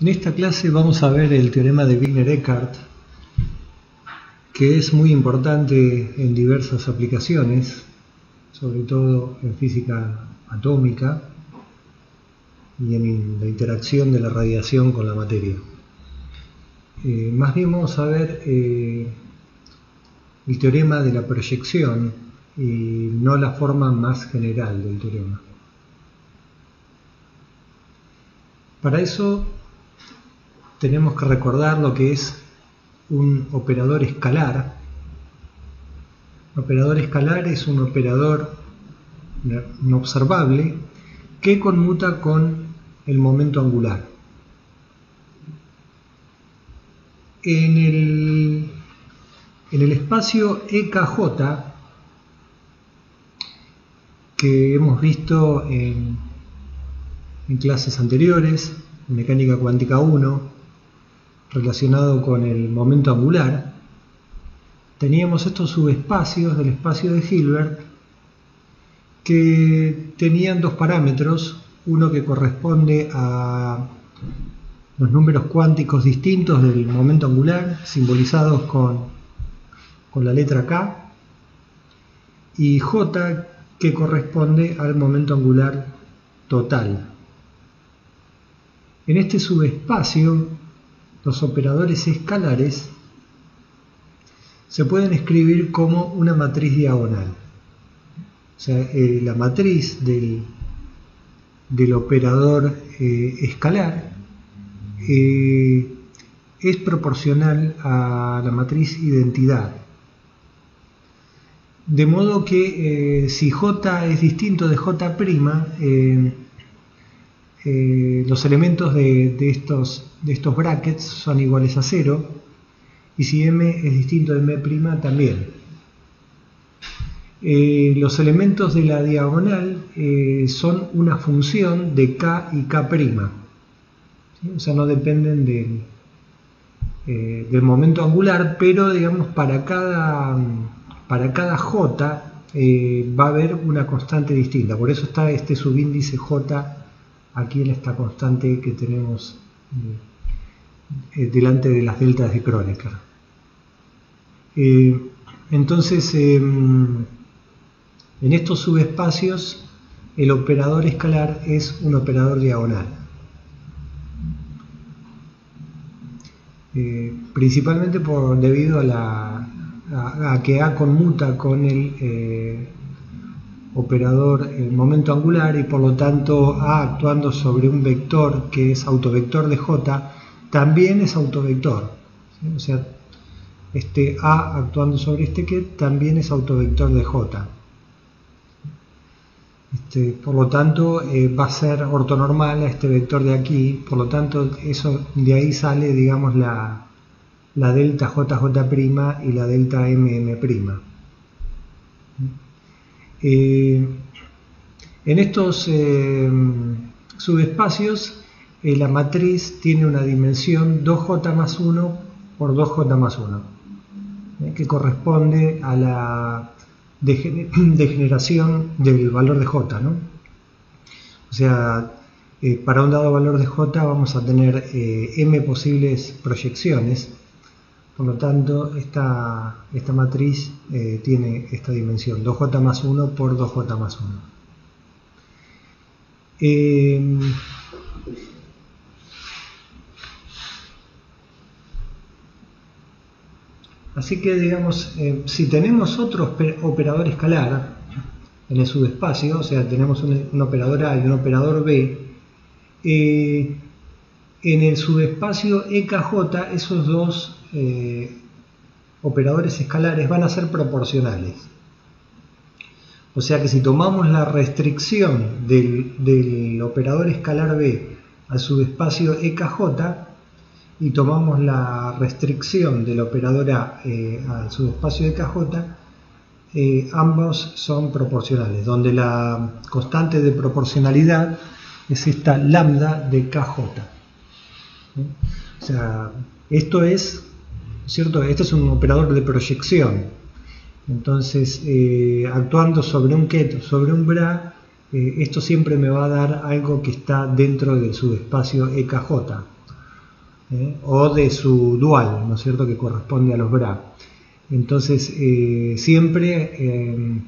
En esta clase vamos a ver el teorema de Wigner-Eckardt, que es muy importante en diversas aplicaciones, sobre todo en física atómica y en la interacción de la radiación con la materia. Más bien vamos a ver el teorema de la proyección y no la forma más general del teorema. Para eso tenemos que recordar lo que es un operador escalar. Un operador escalar es un operador no observable que conmuta con el momento angular. En el espacio EKJ, que hemos visto en clases anteriores, en mecánica cuántica 1, relacionado con el momento angular, teníamos estos subespacios del espacio de Hilbert que tenían dos parámetros, uno que corresponde a los números cuánticos distintos del momento angular, simbolizados con la letra K, y J, que corresponde al momento angular total. En este subespacio, los operadores escalares se pueden escribir como una matriz diagonal. O sea, la matriz del operador escalar es proporcional a la matriz identidad. De modo que si J es distinto de J', los elementos de estos brackets son iguales a 0, y si M es distinto de M' también. Los elementos de la diagonal son una función de K y K', ¿sí? O sea, no dependen del momento angular, pero digamos para cada J va a haber una constante distinta. Por eso está este subíndice J aquí en esta constante que tenemos delante de las deltas de Kronecker. Entonces, en estos subespacios, el operador escalar es un operador diagonal. Principalmente debido a que A conmuta con el operador el momento angular, y por lo tanto A actuando sobre un vector que es autovector de J también es autovector, ¿sí? O sea, este A actuando sobre este que también es autovector de J. Por lo tanto va a ser ortonormal a este vector de aquí, por lo tanto eso de ahí sale, digamos, la delta JJ' y la delta MM'. En estos subespacios la matriz tiene una dimensión 2J más 1 por 2J más 1, que corresponde a la degeneración del valor de J, ¿no? O sea, para un dado valor de J vamos a tener m posibles proyecciones. Por lo tanto, esta matriz tiene esta dimensión, 2J más 1 por 2J más 1. Así que, digamos, si tenemos otro operador escalar en el subespacio, o sea, tenemos un operador A y un operador B, en el subespacio EKJ esos dos operadores escalares van a ser proporcionales. O sea que si tomamos la restricción del operador escalar B al subespacio EKJ y tomamos la restricción del operador A al subespacio EKJ, ambos son proporcionales, donde la constante de proporcionalidad es esta lambda de KJ. O sea, esto es, ¿cierto? Este es un operador de proyección. Entonces, actuando sobre un ket o sobre un bra, esto siempre me va a dar algo que está dentro del subespacio EKJ. o de su dual, ¿no es cierto?, que corresponde a los bra. Entonces, siempre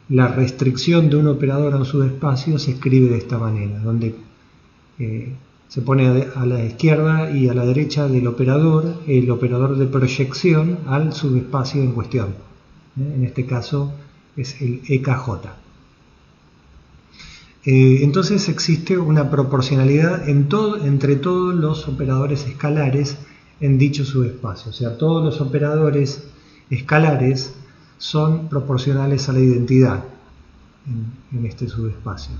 la restricción de un operador a un subespacio se escribe de esta manera, donde se pone a la izquierda y a la derecha del operador el operador de proyección al subespacio en cuestión. En este caso es el EKJ. Entonces existe una proporcionalidad entre todos los operadores escalares en dicho subespacio. O sea, todos los operadores escalares son proporcionales a la identidad en este subespacio.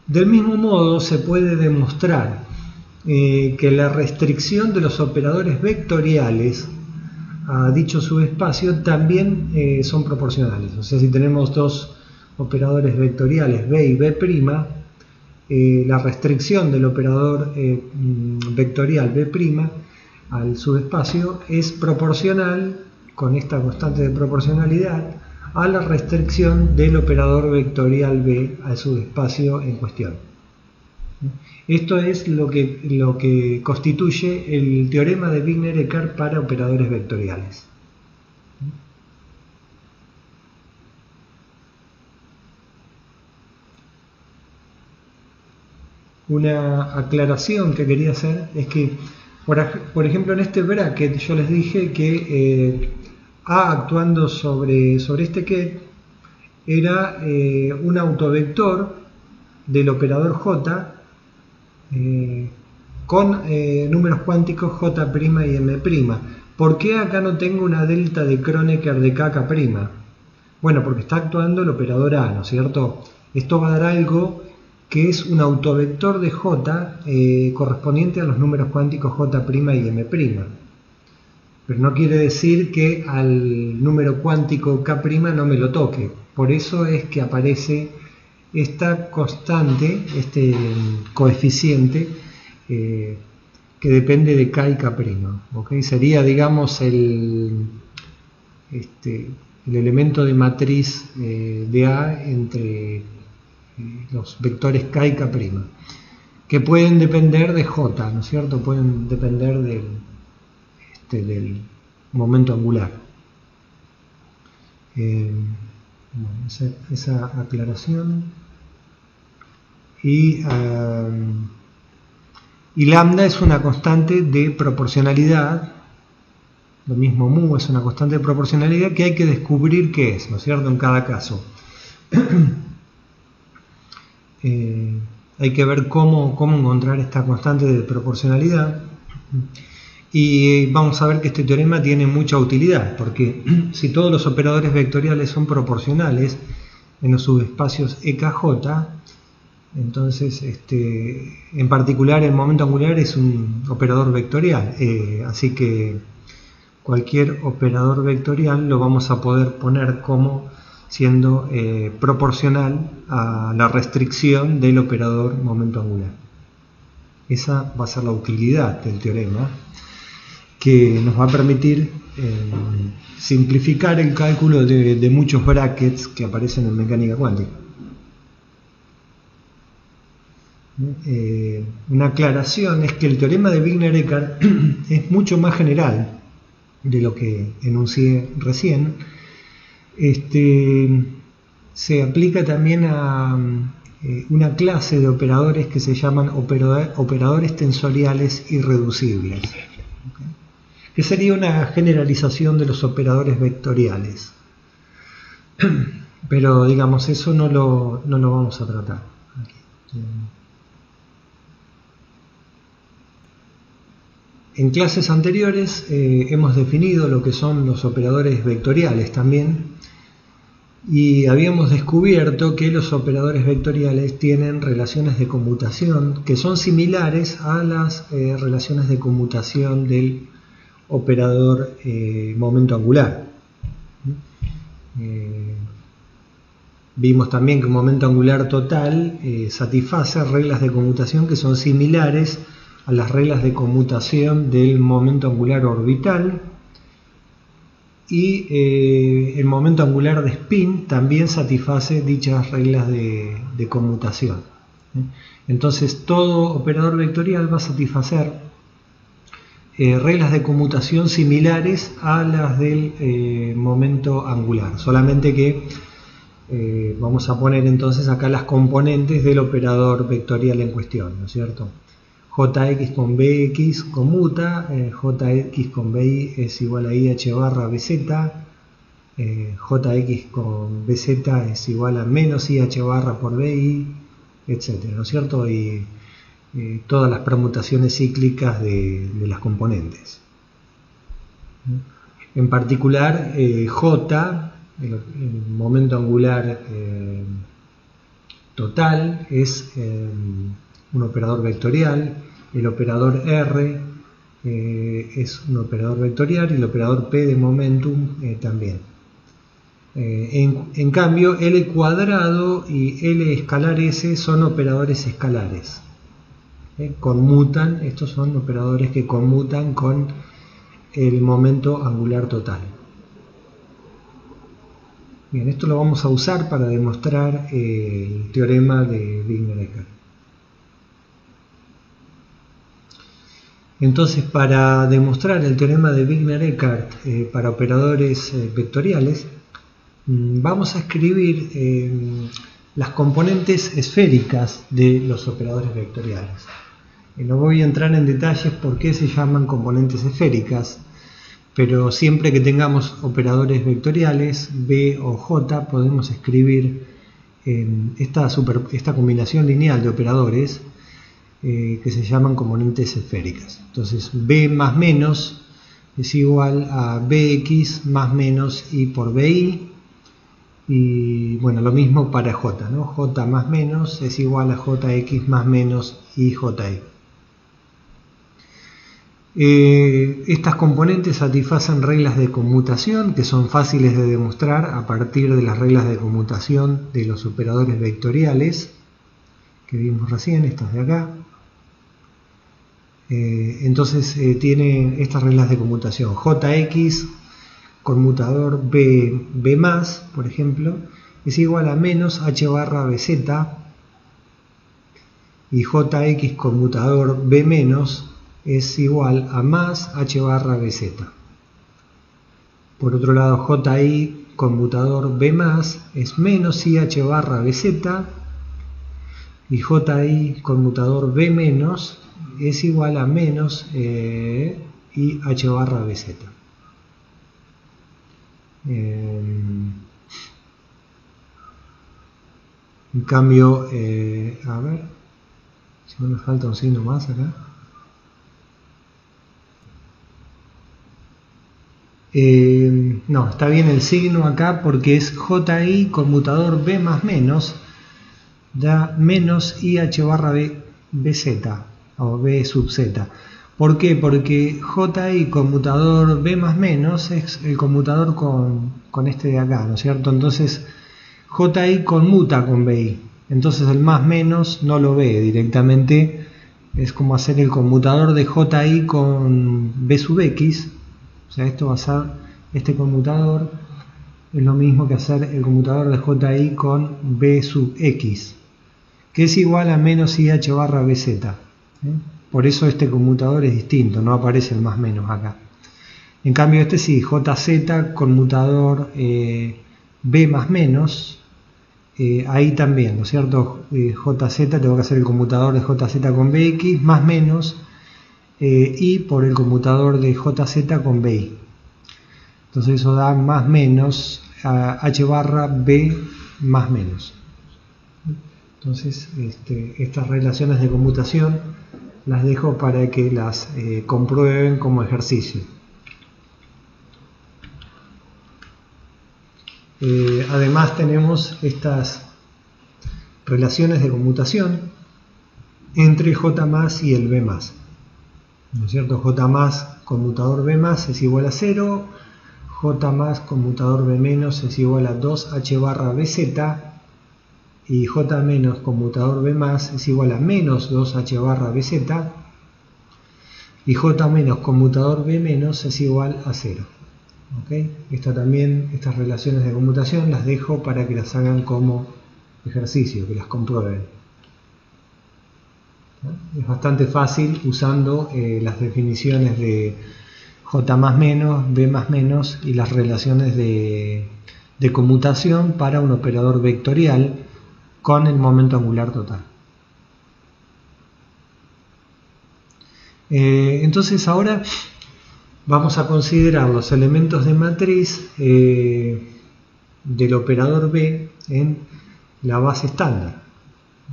Del mismo modo, se puede demostrar que la restricción de los operadores vectoriales a dicho subespacio también son proporcionales. O sea, si tenemos dos operadores vectoriales B y B', la restricción del operador vectorial B' al subespacio es proporcional, con esta constante de proporcionalidad, a la restricción del operador vectorial B al subespacio en cuestión. Esto es lo que constituye el teorema de Wigner-Eckart para operadores vectoriales. Una aclaración que quería hacer es que, por ejemplo, en este bracket yo les dije que A actuando sobre este ket era un autovector del operador J con números cuánticos J' y M'. ¿Por qué acá no tengo una delta de Kronecker de KK'? Bueno, porque está actuando el operador A, ¿no es cierto? Esto va a dar algo que es un autovector de J correspondiente a los números cuánticos J' y M'. Pero no quiere decir que al número cuántico K' no me lo toque. Por eso es que aparece esta constante, este coeficiente que depende de K y K'. ¿Okay? Sería, digamos, el elemento de matriz de A entre los vectores K y K', que pueden depender de J, ¿no es cierto? Pueden depender del momento angular. Bueno, esa aclaración. Y lambda es una constante de proporcionalidad, lo mismo mu es una constante de proporcionalidad que hay que descubrir qué es, ¿no es cierto?, en cada caso. Hay que ver cómo encontrar esta constante de proporcionalidad. Y vamos a ver que este teorema tiene mucha utilidad, porque si todos los operadores vectoriales son proporcionales en los subespacios EKJ, entonces en particular el momento angular es un operador vectorial, así que cualquier operador vectorial lo vamos a poder poner como siendo proporcional a la restricción del operador momento angular. Esa va a ser la utilidad del teorema, que nos va a permitir simplificar el cálculo de muchos brackets que aparecen en mecánica cuántica. Una aclaración es que el teorema de Wigner-Eckart es mucho más general de lo que enuncié recién. Se aplica también a una clase de operadores que se llaman operadores tensoriales irreducibles, que sería una generalización de los operadores vectoriales. Pero digamos, eso no lo vamos a tratar aquí. En clases anteriores hemos definido lo que son los operadores vectoriales también, y habíamos descubierto que los operadores vectoriales tienen relaciones de conmutación que son similares a las relaciones de conmutación del operador momento angular. Vimos también que un momento angular total satisface reglas de conmutación que son similares a las reglas de conmutación del momento angular orbital, y el momento angular de spin también satisface dichas reglas de conmutación. Entonces todo operador vectorial va a satisfacer reglas de conmutación similares a las del momento angular, solamente que vamos a poner entonces acá las componentes del operador vectorial en cuestión, ¿no es cierto? Jx con bx conmuta, jx con bi es igual a ih barra bz, jx con bz es igual a menos ih barra por bi, etcétera, ¿no es cierto? Y todas las permutaciones cíclicas de las componentes. En particular, j, el momento angular total, es un operador vectorial. El operador R es un operador vectorial y el operador P de momentum también. En cambio, L cuadrado y L escalar S son operadores escalares. Conmutan, estos son operadores que conmutan con el momento angular total. Bien, esto lo vamos a usar para demostrar el teorema de Wigner-Eckert. Entonces, para demostrar el teorema de Wigner-Eckert para operadores vectoriales, vamos a escribir las componentes esféricas de los operadores vectoriales. No voy a entrar en detalles por qué se llaman componentes esféricas, pero siempre que tengamos operadores vectoriales, B o J, podemos escribir esta combinación lineal de operadores que se llaman componentes esféricas. Entonces, B más menos es igual a Bx más menos I por Bi, y bueno, lo mismo para J, ¿no? J más menos es igual a Jx más menos IJi. Estas componentes satisfacen reglas de conmutación que son fáciles de demostrar a partir de las reglas de conmutación de los operadores vectoriales que vimos recién, estas de acá. Entonces tiene estas reglas de conmutación: Jx conmutador B más, por ejemplo, es igual a menos H barra Bz, y Jx conmutador B menos es igual a más H barra Bz. Por otro lado, Ji conmutador B más es menos IH barra Bz, y Ji conmutador B menos es igual a menos IH barra Bz. En cambio, a ver, si no me falta un signo más acá. No, está bien el signo acá porque es Ji conmutador B más menos da menos IH barra BZ o B sub Z. ¿Por qué? Porque Ji conmutador B más menos es el conmutador con este de acá, ¿no es cierto? Entonces Ji conmuta con BI, entonces el más menos no lo ve directamente, es como hacer el conmutador de Ji con B sub X. O sea, esto va a ser, este conmutador es lo mismo que hacer el conmutador de Ji con B sub X, que es igual a menos IH barra BZ. Por eso este conmutador es distinto, no aparece el más menos acá. En cambio este sí, JZ conmutador B más menos, ahí también, ¿no es cierto? JZ, tengo que hacer el conmutador de JZ con BX más menos, y por el conmutador de JZ con BI. Entonces eso da más menos a H barra B más menos. Entonces estas relaciones de conmutación las dejo para que las comprueben como ejercicio. Además tenemos estas relaciones de conmutación entre J más y el B más. ¿No es cierto? J más conmutador B más es igual a 0, J más conmutador B menos es igual a 2H barra BZ, y J menos conmutador B más es igual a menos 2H barra BZ, y J menos conmutador B menos es igual a 0. ¿Okay? Estas relaciones de conmutación las dejo para que las hagan como ejercicio, que las comprueben. es bastante fácil usando las definiciones de J más menos, B más menos y las relaciones de conmutación para un operador vectorial con el momento angular total. Entonces ahora vamos a considerar los elementos de matriz del operador B en la base estándar.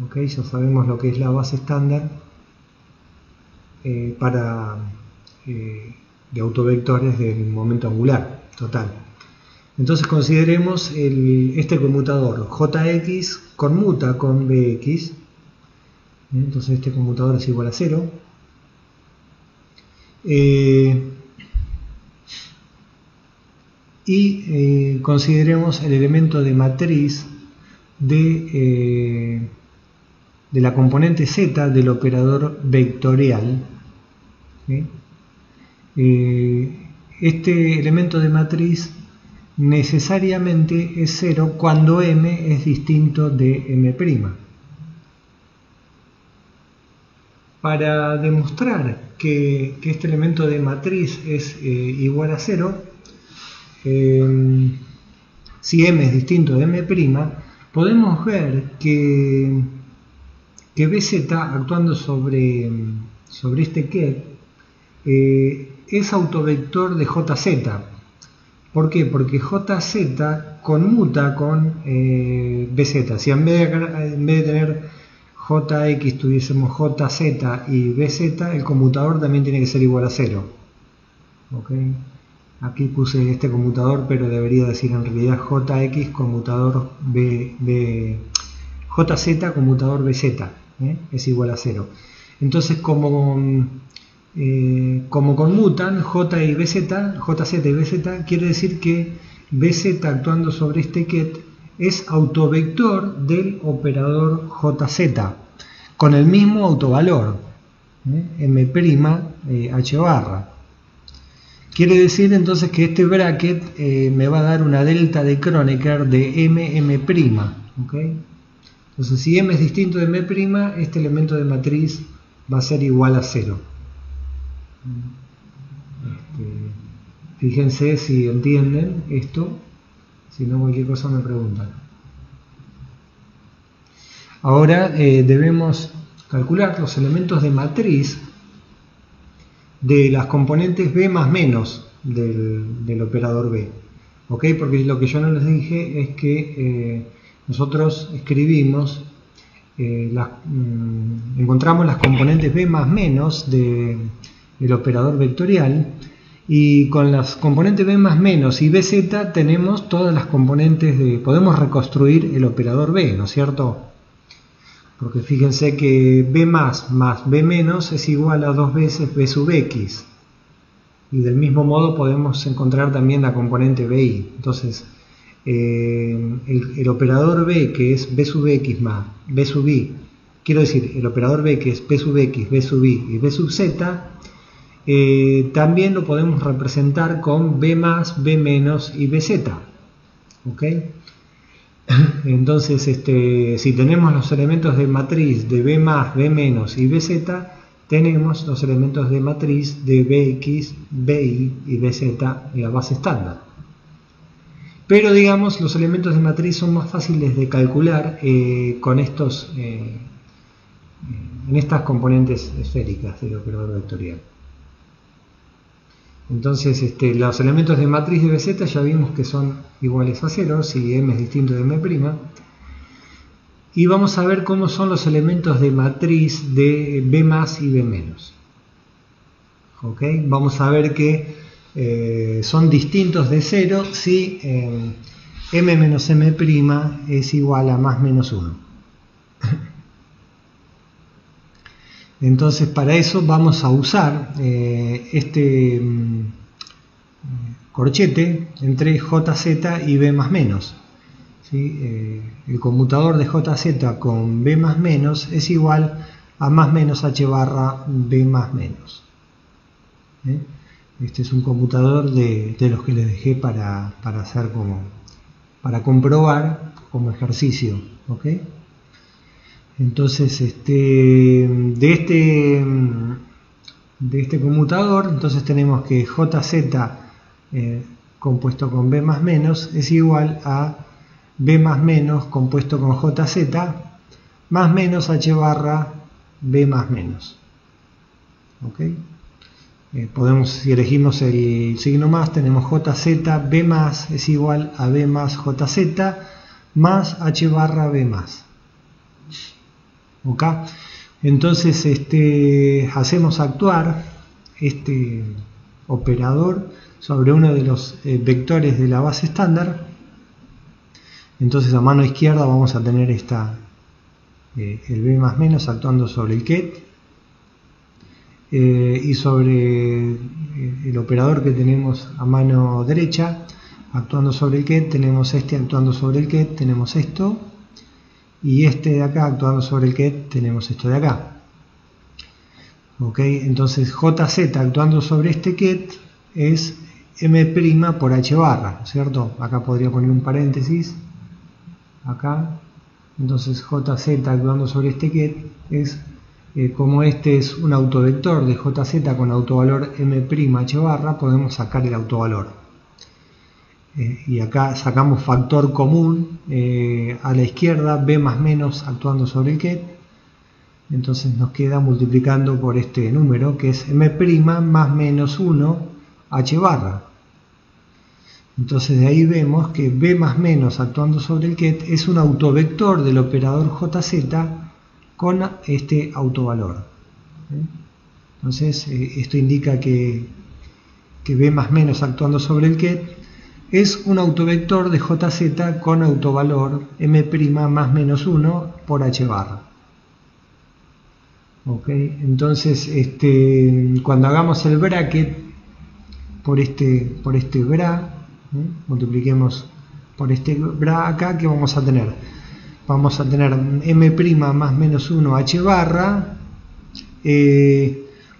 ¿Okay? Ya sabemos lo que es la base estándar de autovectores del momento angular total. Entonces consideremos este conmutador JX conmuta con BX. Entonces este conmutador es igual a 0. Consideremos el elemento de matriz de la componente Z del operador vectorial. Este elemento de matriz necesariamente es 0 cuando M es distinto de M'. Para demostrar que este elemento de matriz es igual a 0, si M es distinto de M', podemos ver que BZ actuando sobre este ket es autovector de JZ. ¿Por qué? Porque JZ conmuta con BZ. Si en vez de tener JX tuviésemos JZ y BZ, el conmutador también tiene que ser igual a 0. ¿Okay? Aquí puse este conmutador, pero debería decir en realidad JX conmutador JZ conmutador BZ, es igual a 0. Entonces como conmutan JZ y BZ, quiere decir que BZ actuando sobre este ket es autovector del operador JZ con el mismo autovalor, M' H barra. Quiere decir entonces que este bracket me va a dar una delta de Kronecker de M'. ¿Okay? Entonces si M es distinto de M', este elemento de matriz va a ser igual a 0. Fíjense si entienden esto, si no cualquier cosa me preguntan. Ahora debemos calcular los elementos de matriz de las componentes B más menos del operador B. ¿Okay? Porque lo que yo no les dije es que nosotros escribimos, encontramos las componentes B más menos del operador vectorial, y con las componentes B más menos y BZ tenemos todas las componentes podemos reconstruir el operador B, ¿no es cierto? Porque fíjense que B más B menos es igual a 2 veces B sub X, y del mismo modo podemos encontrar también la componente BI. Entonces el operador B, que es B sub X más B sub I, quiero decir el operador B, que es B sub X, B sub I y B sub Z, también lo podemos representar con B más, B menos y BZ. ¿Okay? Entonces, si tenemos los elementos de matriz de B más, B menos y BZ, tenemos los elementos de matriz de BX, BI y BZ en la base estándar. Pero digamos, los elementos de matriz son más fáciles de calcular con en estas componentes esféricas del operador vectorial. Entonces los elementos de matriz de BZ ya vimos que son iguales a 0 si M es distinto de M', y vamos a ver cómo son los elementos de matriz de B más y B menos. ¿Okay? Vamos a ver que son distintos de 0 si M menos M' es igual a más menos 1. Entonces para eso vamos a usar este corchete entre JZ y B más menos. ¿Sí? El conmutador de JZ con B más menos es igual a más menos H barra B más menos. Este es un conmutador de los que les dejé para hacer para comprobar como ejercicio. ¿Okay? Entonces de este conmutador, entonces tenemos que JZ compuesto con B más menos es igual a B más menos compuesto con JZ más menos H barra B más menos. ¿Okay? Podemos, si elegimos el signo más, tenemos JZ B más es igual a B más JZ más H barra B más. ¿Okay? Entonces hacemos actuar este operador sobre uno de los vectores de la base estándar. Entonces a mano izquierda vamos a tener el B más menos actuando sobre el ket, y sobre el operador que tenemos a mano derecha actuando sobre el ket tenemos actuando sobre el ket, tenemos esto, y de acá actuando sobre el ket tenemos esto de acá. ¿Ok? Entonces JZ actuando sobre este ket es M' por H barra, ¿cierto? Acá podría poner un paréntesis, acá. Entonces JZ actuando sobre este ket es, como este es un autovector de JZ con autovalor M' H barra, podemos sacar el autovalor. Y acá sacamos factor común a la izquierda, B más menos actuando sobre el ket. Entonces nos queda multiplicando por este número que es M' más menos 1 H barra. Entonces de ahí vemos que B más menos actuando sobre el ket es un autovector del operador JZ con este autovalor. Entonces esto indica que B más menos actuando sobre el ket es un autovector de JZ con autovalor M' más menos 1 por H barra. Okay. Entonces cuando hagamos el bracket por este bra, multipliquemos por este bra acá, ¿qué vamos a tener? Vamos a tener M' más menos 1 H barra,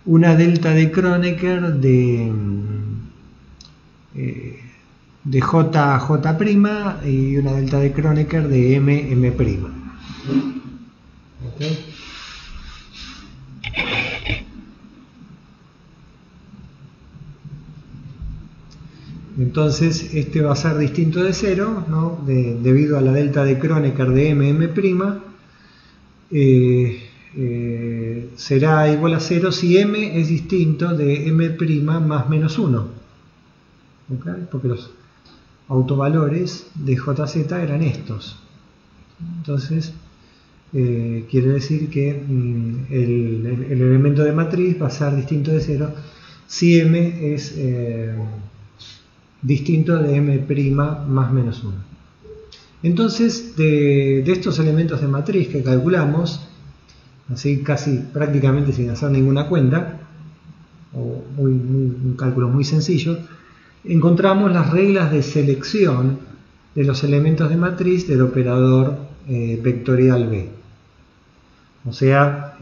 una delta de Kronecker de J' y una delta de Kronecker de M'. ¿Okay? Entonces va a ser distinto de 0, ¿no? Debido a la delta de Kronecker de M', será igual a 0 si M es distinto de M' más menos 1. ¿Okay? Porque los autovalores de JZ eran estos. Entonces quiere decir que el elemento de matriz va a ser distinto de 0 si M es distinto de M' más menos 1. Entonces de estos elementos de matriz que calculamos, así casi prácticamente sin hacer ninguna cuenta, o un cálculo muy sencillo, encontramos las reglas de selección de los elementos de matriz del operador vectorial B. O sea,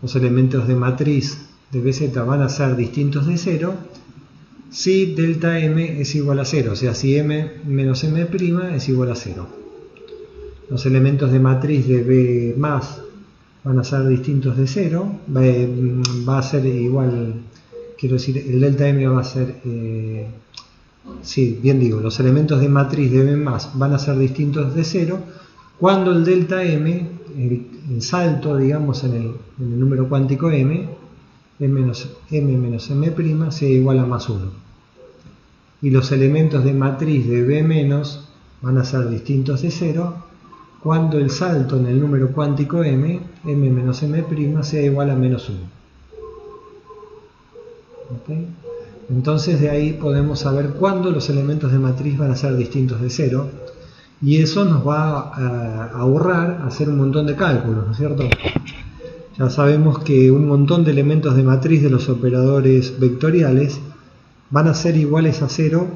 los elementos de matriz de BZ van a ser distintos de 0 si delta M es igual a 0, o sea, si M menos M' es igual a 0. Los elementos de matriz de B más van a ser distintos de 0, va a ser igual, quiero decir, el delta M va a ser, sí, bien digo, los elementos de matriz de B más van a ser distintos de 0 cuando el delta M, el salto, digamos, en el número cuántico M menos M' sea igual a más 1. Y los elementos de matriz de B menos van a ser distintos de 0 cuando el salto en el número cuántico M menos M' sea igual a menos 1. ¿Okay? Entonces de ahí podemos saber cuándo los elementos de matriz van a ser distintos de 0, y eso nos va a ahorrar hacer un montón de cálculos, ¿no es cierto? Ya sabemos que un montón de elementos de matriz de los operadores vectoriales van a ser iguales a 0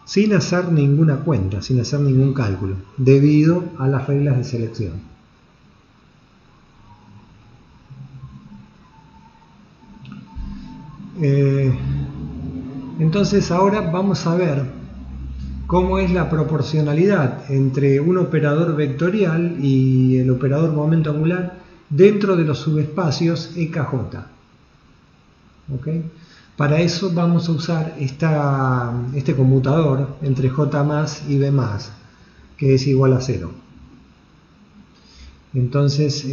sin hacer ninguna cuenta, sin hacer ningún cálculo, debido a las reglas de selección. Entonces ahora vamos a ver cómo es la proporcionalidad entre un operador vectorial y el operador momento angular dentro de los subespacios EKJ. ¿Okay? Para eso vamos a usar este conmutador entre J más y B más, que es igual a 0. Entonces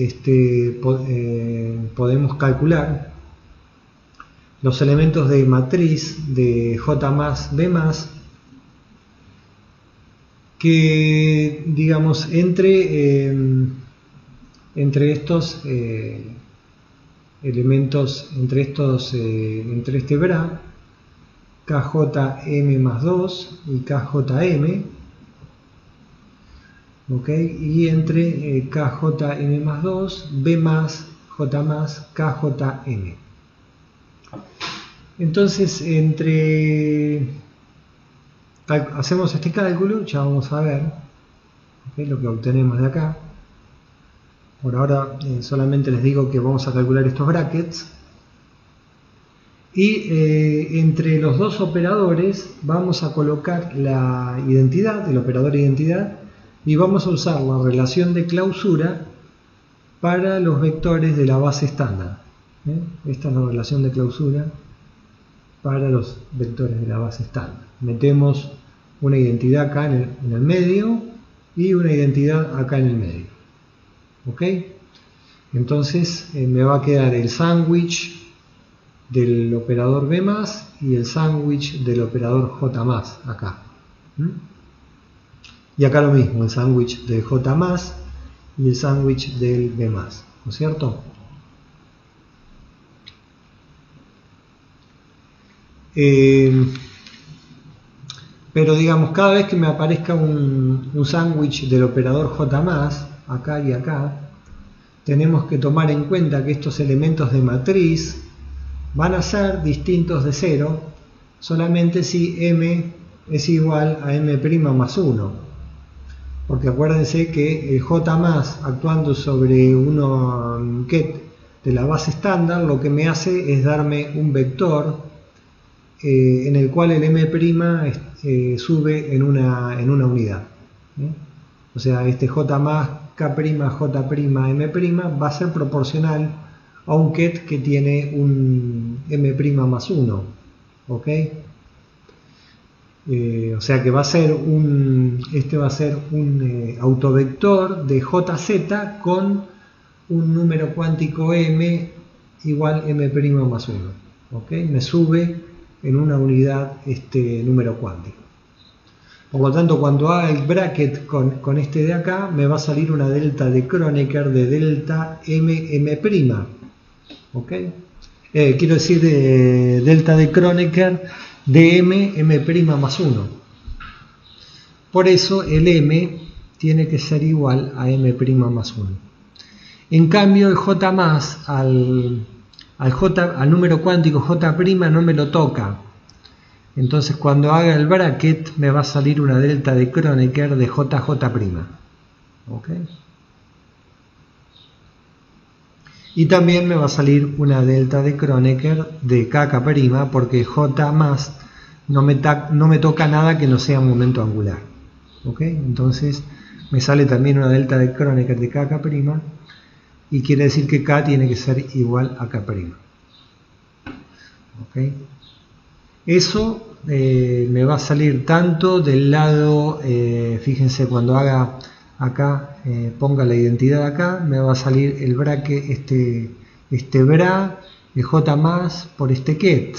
podemos calcular los elementos de matriz de J más B más, que digamos entre estos elementos, entre este BRA, KJM más 2 y KJM, ¿okay? Y entre KJM más 2, B más, J más, KJM. Entonces, hacemos este cálculo, ya vamos a ver, ¿okay? Lo que obtenemos de acá. Por ahora solamente les digo que vamos a calcular estos brackets. Y entre los dos operadores vamos a colocar la identidad, el operador identidad, y vamos a usar la relación de clausura para los vectores de la base estándar. Esta es la relación de clausura para los vectores de la base estándar. Metemos una identidad acá en el medio y una identidad acá en el medio. ¿Ok? Entonces me va a quedar el sándwich del operador B más y el sándwich del operador J más acá. Y acá lo mismo, el sándwich del J más y el sándwich del B más, ¿no es cierto? Pero digamos, cada vez que me aparezca un sándwich del operador J más, acá y acá, tenemos que tomar en cuenta que estos elementos de matriz van a ser distintos de 0 solamente si m es igual a m' más 1, porque acuérdense que el J más actuando sobre un ket de la base estándar lo que me hace es darme un vector en el cual el m' sube en una unidad. O sea, este J más, K', J', M' va a ser proporcional a un ket que tiene un m' más 1. ¿Ok? O sea que va a ser un autovector de JZ con un número cuántico m igual m' más 1. ¿Ok? Me sube en una unidad este número cuántico. Por lo tanto, cuando haga el bracket con este de acá, me va a salir una delta de Kronecker de delta m'. ¿Ok? Quiero decir de delta de Kronecker de m' más 1. Por eso el m tiene que ser igual a m' más 1. En cambio, el j más al número cuántico j' no me lo toca. Entonces cuando haga el bracket me va a salir una delta de Kronecker de JJ'. ¿Ok? Y también me va a salir una delta de Kronecker de KK', porque J más no me toca nada que no sea momento angular. ¿Ok? Entonces me sale también una delta de Kronecker de KK', y quiere decir que K tiene que ser igual a K'. ¿Ok? Eso me va a salir tanto del lado, fíjense, cuando haga acá, ponga la identidad acá, me va a salir el bracket, este bra, el j más por este ket.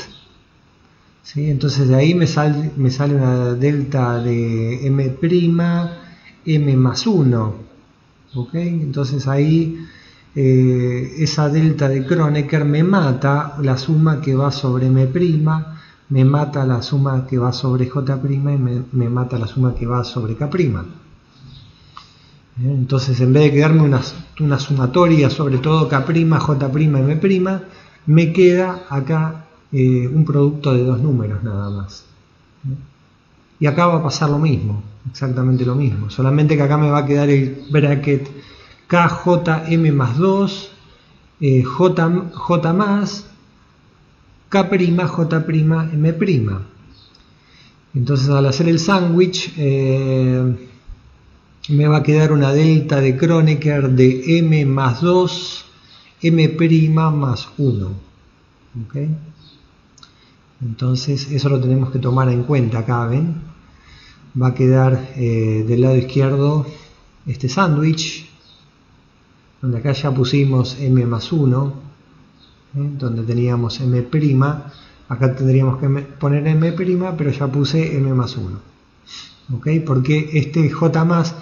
¿Sí? Entonces de ahí me sale una delta de m' más 1. ¿Ok? Entonces ahí esa delta de Kronecker me mata la suma que va sobre m', me mata la suma que va sobre j' y me mata la suma que va sobre k'. Entonces en vez de quedarme una sumatoria sobre todo k', j', m', me queda acá un producto de dos números nada más. Y acá va a pasar lo mismo, exactamente lo mismo, solamente que acá me va a quedar el bracket KJM más 2, J más, K', J', M'. Entonces al hacer el sándwich me va a quedar una delta de Kronecker de m más 2, m' más 1. ¿Okay? Entonces eso lo tenemos que tomar en cuenta acá, ¿ven? Va a quedar del lado izquierdo este sándwich, donde acá ya pusimos m más 1, donde teníamos m', acá tendríamos que poner m', pero ya puse m más 1. ¿Ok? Porque este j más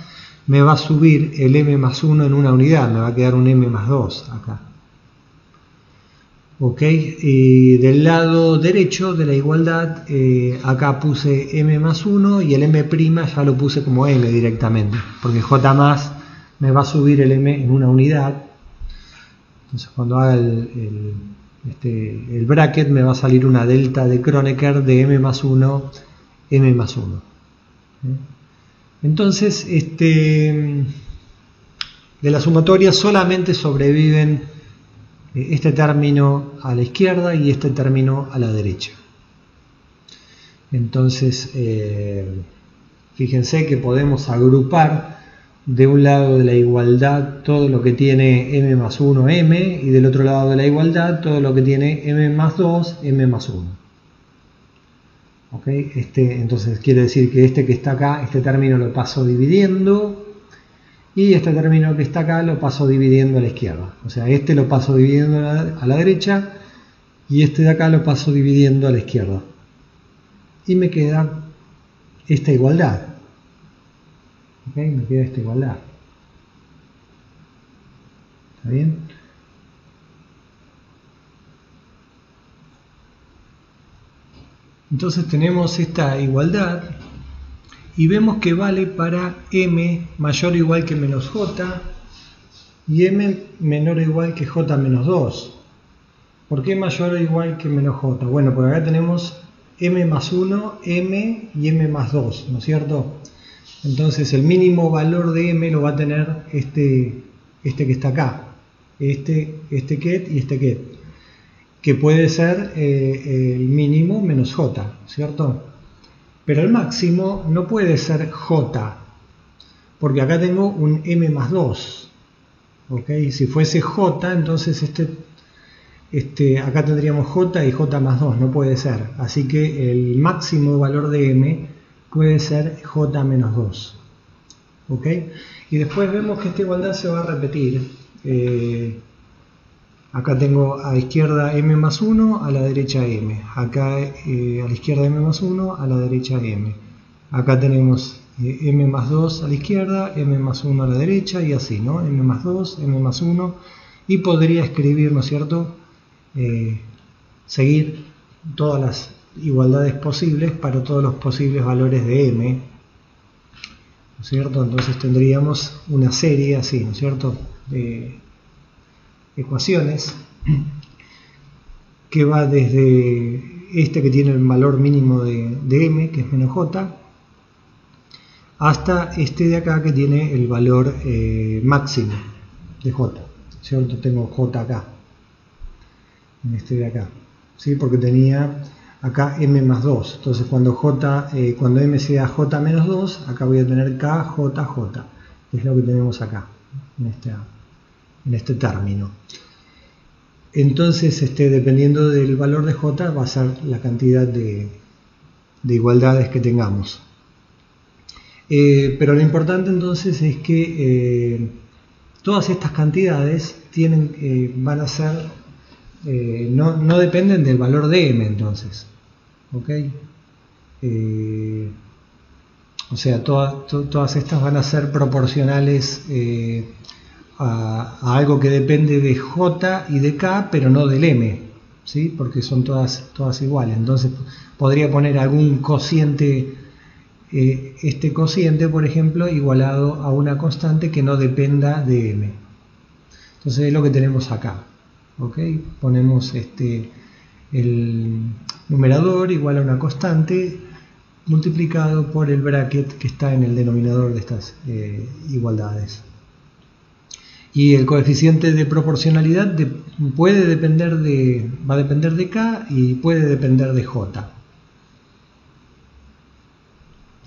me va a subir el m más 1 en una unidad, me va a quedar un m más 2 acá. ¿Ok? Y del lado derecho de la igualdad, acá puse m más 1 y el m' ya lo puse como m directamente, porque j más me va a subir el m en una unidad. Entonces cuando haga el bracket me va a salir una delta de Kronecker de m más 1, m más 1. Entonces de la sumatoria solamente sobreviven este término a la izquierda y este término a la derecha. Entonces fíjense que podemos agrupar de un lado de la igualdad todo lo que tiene m más 1, m, y del otro lado de la igualdad todo lo que tiene m más 2, m más 1. ¿Okay? Entonces quiere decir que este que está acá, este término lo paso dividiendo, y este término que está acá lo paso dividiendo a la izquierda. O sea, este lo paso dividiendo a la derecha, y este de acá lo paso dividiendo a la izquierda. Y me queda esta igualdad. ¿Okay? Me queda esta igualdad. ¿Está bien? Entonces tenemos esta igualdad y vemos que vale para m mayor o igual que menos j y m menor o igual que j menos 2. ¿Por qué mayor o igual que menos j? Bueno, porque acá tenemos m más 1, m y m más 2, ¿no es cierto? Entonces el mínimo valor de m lo va a tener este que está acá, este ket y este ket, que puede ser el mínimo menos j, ¿cierto? Pero el máximo no puede ser j, porque acá tengo un m más 2, ¿ok? Si fuese j, entonces acá tendríamos j y j más 2, no puede ser. Así que el máximo valor de m puede ser j menos 2. ¿Ok? Y después vemos que esta igualdad se va a repetir. Acá tengo a la izquierda m más 1, a la derecha m. Acá a la izquierda m más 1, a la derecha m. Acá tenemos m más 2 a la izquierda, m más 1 a la derecha y así, ¿no? M más 2, m más 1. Y podría escribir, ¿no es cierto? Seguir todas las igualdades posibles para todos los posibles valores de m, ¿no es cierto? Entonces tendríamos una serie así, ¿no es cierto?, de ecuaciones que va desde que tiene el valor mínimo de m, que es menos j, hasta este de acá que tiene el valor máximo de j, ¿cierto? Tengo j acá, en este de acá, ¿sí? Porque tenía acá m más 2, entonces cuando m sea j menos 2, acá voy a tener k, j, j, que es lo que tenemos acá, en este término. Entonces, dependiendo del valor de j, va a ser la cantidad de igualdades que tengamos. Pero lo importante entonces es que todas estas cantidades van a ser, no dependen del valor de m, entonces. ¿Ok? O sea, todas estas van a ser proporcionales a algo que depende de j y de k, pero no del m, ¿sí? Porque son todas iguales. Entonces podría poner algún cociente, este cociente, por ejemplo, igualado a una constante que no dependa de m. Entonces es lo que tenemos acá. ¿Ok? Ponemos el numerador igual a una constante multiplicado por el bracket que está en el denominador de estas igualdades. Y el coeficiente de proporcionalidad va a depender de k y puede depender de j.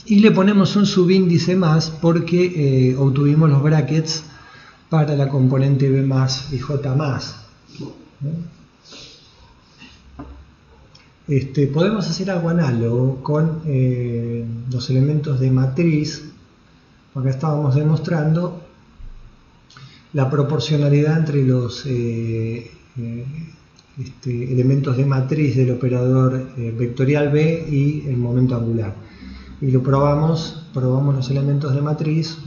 y le ponemos un subíndice más porque obtuvimos los brackets para la componente B más y J más. Podemos hacer algo análogo con los elementos de matriz. Acá estábamos demostrando la proporcionalidad entre los elementos de matriz del operador vectorial B y el momento angular. Y lo probamos los elementos de matriz,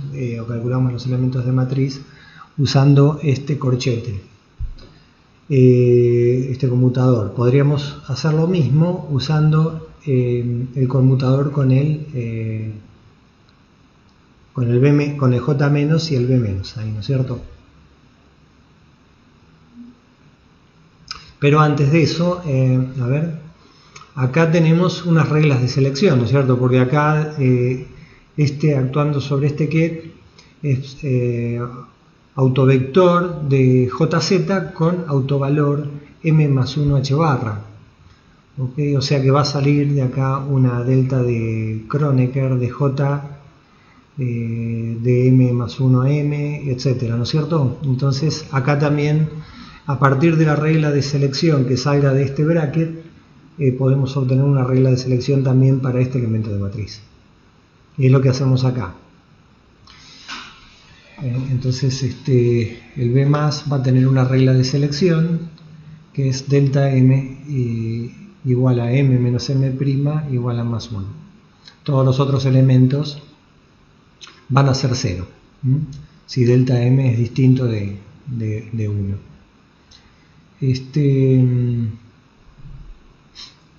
o calculamos los elementos de matriz usando este corchete, este conmutador. Podríamos hacer lo mismo usando el conmutador con el J menos y el B menos, ahí, ¿no es cierto? Pero antes de eso, a ver, acá tenemos unas reglas de selección, ¿no es cierto? Porque acá actuando sobre este ket es autovector de JZ con autovalor M más 1 H barra. ¿Okay? O sea que va a salir de acá una delta de Kronecker de J de M más 1 M, etcétera, ¿no es cierto? Entonces acá también, a partir de la regla de selección que salga de este bracket, podemos obtener una regla de selección también para este elemento de matriz. Y es lo que hacemos acá. Entonces el B más va a tener una regla de selección que es delta M igual a M menos M' igual a más 1. Todos los otros elementos van a ser 0, si delta M es distinto de 1.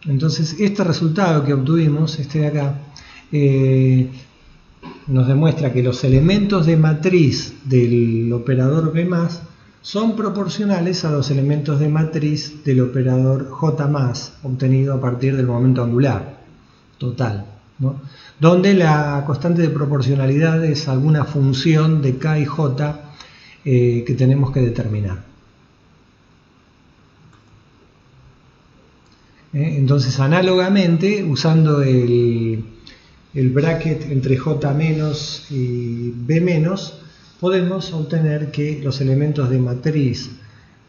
Entonces este resultado que obtuvimos, de acá, nos demuestra que los elementos de matriz del operador B más son proporcionales a los elementos de matriz del operador J más obtenido a partir del momento angular total, ¿no? Donde la constante de proporcionalidad es alguna función de K y J que tenemos que determinar. Entonces, análogamente, usando el bracket entre J menos y B menos, podemos obtener que los elementos de matriz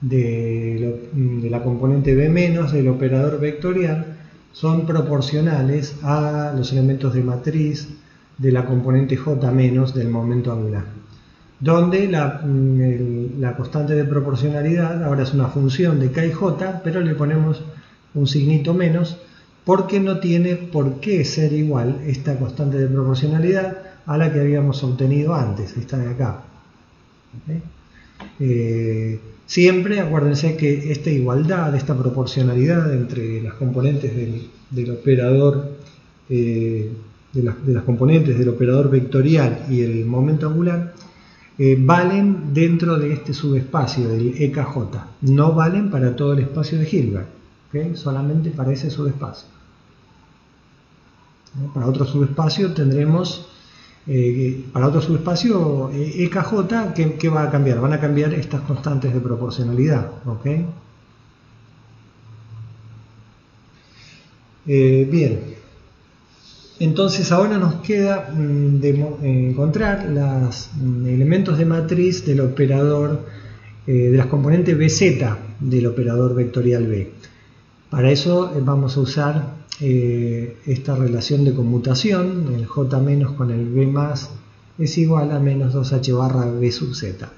de la componente B menos del operador vectorial son proporcionales a los elementos de matriz de la componente J menos del momento angular, donde la constante de proporcionalidad ahora es una función de K y J, pero le ponemos un signito menos porque no tiene por qué ser igual esta constante de proporcionalidad a la que habíamos obtenido antes, esta de acá. ¿Okay? Siempre acuérdense que esta igualdad, esta proporcionalidad entre las componentes del operador, de las componentes del operador vectorial y el momento angular, valen dentro de este subespacio del EKJ, no valen para todo el espacio de Hilbert, ¿okay? Solamente para ese subespacio. Para otro subespacio tendremos, para otro subespacio EKJ, ¿qué va a cambiar? Van a cambiar estas constantes de proporcionalidad, ¿okay? Bien, entonces ahora nos queda encontrar los elementos de matriz del operador, de las componentes BZ del operador vectorial B. Para eso vamos a usar esta relación de conmutación, el J menos con el B más es igual a menos 2H barra B sub Z.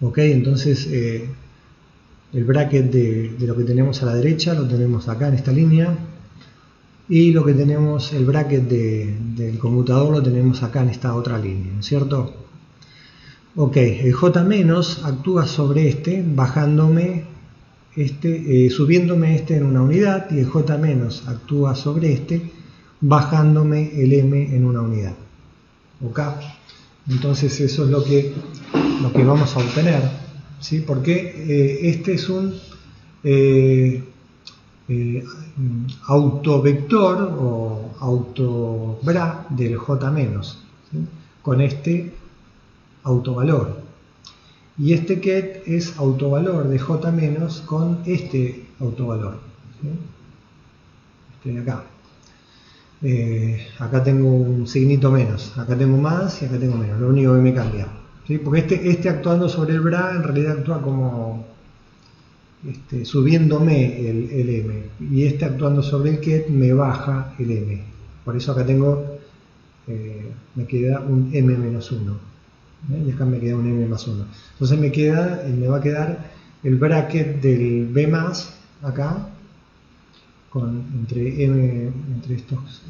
Ok, entonces el bracket de lo que tenemos a la derecha lo tenemos acá en esta línea, y lo que tenemos, el bracket del conmutador, lo tenemos acá en esta otra línea, ¿no es cierto? Ok, el J menos actúa sobre bajándome subiéndome en una unidad, y el J menos actúa sobre bajándome el M en una unidad. ¿Ok? Entonces eso es lo que vamos a obtener, ¿sí? Porque este es un autovector o autobra del J menos, ¿sí? Con este autovalor. Y este ket es autovalor de J menos con este autovalor, ¿sí? Este de acá. Acá tengo un signito menos, acá tengo más y acá tengo menos, lo único que me cambia, ¿sí? Porque este actuando sobre el bra en realidad actúa como subiéndome el M, y este actuando sobre el ket me baja el M. Por eso acá tengo, me queda un M menos 1, y acá me queda un M más 1. Entonces me va a quedar el bracket del B más acá, entre estos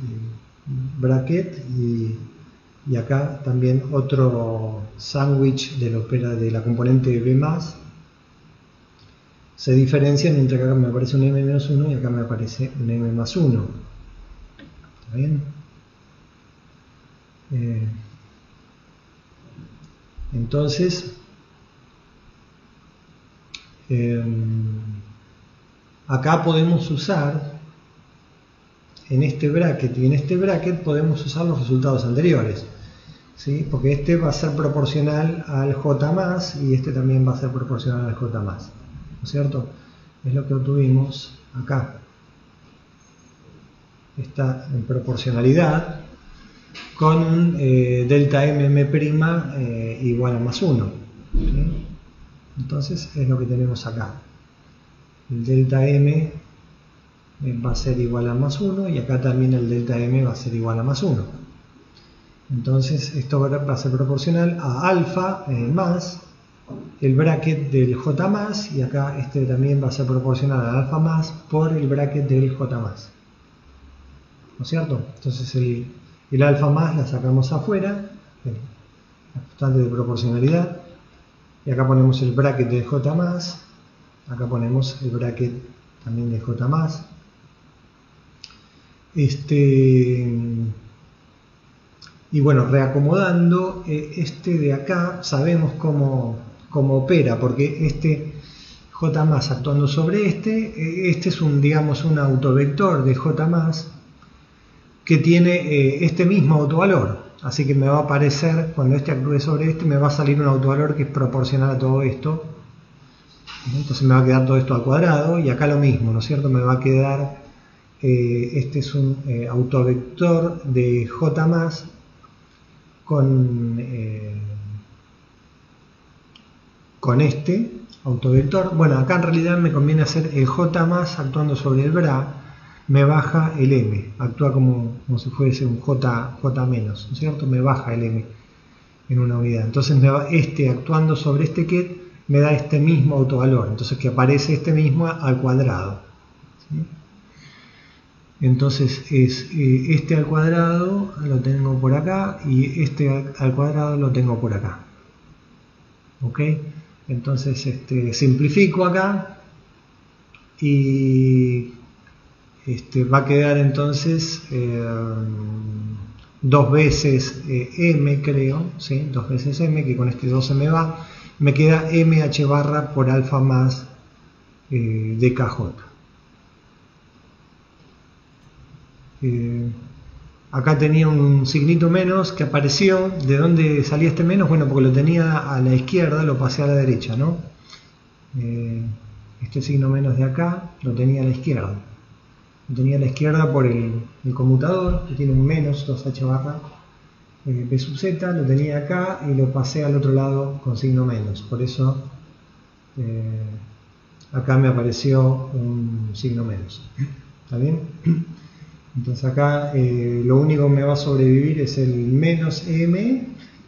bracket, y acá también otro sándwich de la componente B más. Se diferencian entre acá me aparece un M menos 1 y acá me aparece un M más 1. ¿Está bien? Entonces, acá podemos usar, en este bracket y en este bracket podemos usar los resultados anteriores, ¿sí? Porque este va a ser proporcional al J más y este también va a ser proporcional al J más, ¿no es cierto? Es lo que obtuvimos acá. Está en proporcionalidad con un delta m' igual a más 1, ¿sí? Entonces es lo que tenemos acá. El delta m va a ser igual a más 1 y acá también el delta m va a ser igual a más 1. Entonces esto va a ser proporcional a alfa más el bracket del j más, y acá este también va a ser proporcional a alfa más por el bracket del j más, ¿no es cierto? Entonces el alfa más la sacamos afuera, la constante de proporcionalidad, y acá ponemos el bracket del j más, acá ponemos el bracket también del j más. Y bueno, reacomodando este de acá, sabemos cómo opera, porque este j más actuando sobre este es digamos, un autovector de j más que tiene este mismo autovalor. Así que me va a aparecer, cuando este actúe sobre este, me va a salir un autovalor que es proporcional a todo esto. Entonces me va a quedar todo esto al cuadrado, y acá lo mismo, ¿no es cierto? Me va a quedar, este es un autovector de j más con este autovector. Bueno, acá en realidad me conviene hacer el j más actuando sobre el bra, me baja el m, actúa como si fuese un j menos, ¿no es cierto? Me baja el m en una unidad. Entonces actuando sobre este ket me da este mismo autovalor, entonces que aparece este mismo al cuadrado, ¿sí? Entonces es este al cuadrado lo tengo por acá y este al cuadrado lo tengo por acá. ¿Ok? Entonces simplifico acá y va a quedar entonces 2 veces m, creo, ¿sí? 2 veces m, que con este 2 se me va, me queda mh barra por alfa más dkj. Acá tenía un signito menos que apareció. ¿De dónde salía este menos? Bueno, porque lo tenía a la izquierda, lo pasé a la derecha, ¿no? Este signo menos de acá lo tenía a la izquierda. Lo tenía a la izquierda por el conmutador, que tiene un menos 2h barra b sub z, lo tenía acá y lo pasé al otro lado con signo menos. Por eso acá me apareció un signo menos. ¿Está bien? Entonces acá lo único que me va a sobrevivir es el menos m,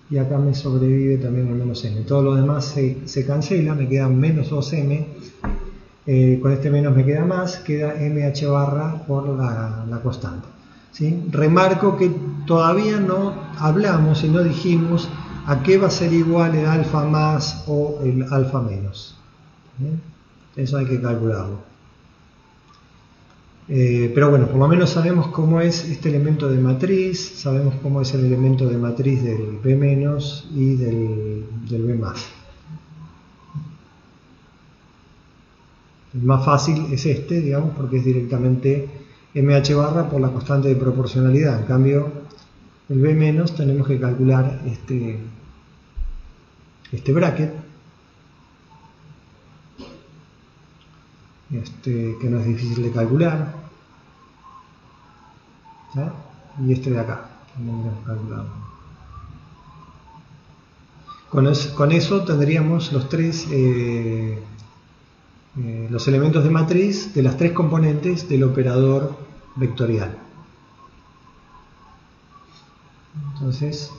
y acá me sobrevive también el menos m. Todo lo demás se cancela, me queda menos 2m, con este menos me queda más, queda mh barra por la constante, ¿sí? Remarco que todavía no hablamos y no dijimos a qué va a ser igual el alfa más o el alfa menos, ¿bien? Eso hay que calcularlo. Pero bueno, por lo menos sabemos cómo es este elemento de matriz, sabemos cómo es el elemento de matriz del B- y del B+. El más fácil es este, digamos, porque es directamente mh barra por la constante de proporcionalidad. En cambio, el B- tenemos que calcular este bracket, que no es difícil de calcular, ¿sí? y este de acá. Tendríamos calculado. Con eso tendríamos los los elementos de matriz de las tres componentes del operador vectorial. Entonces,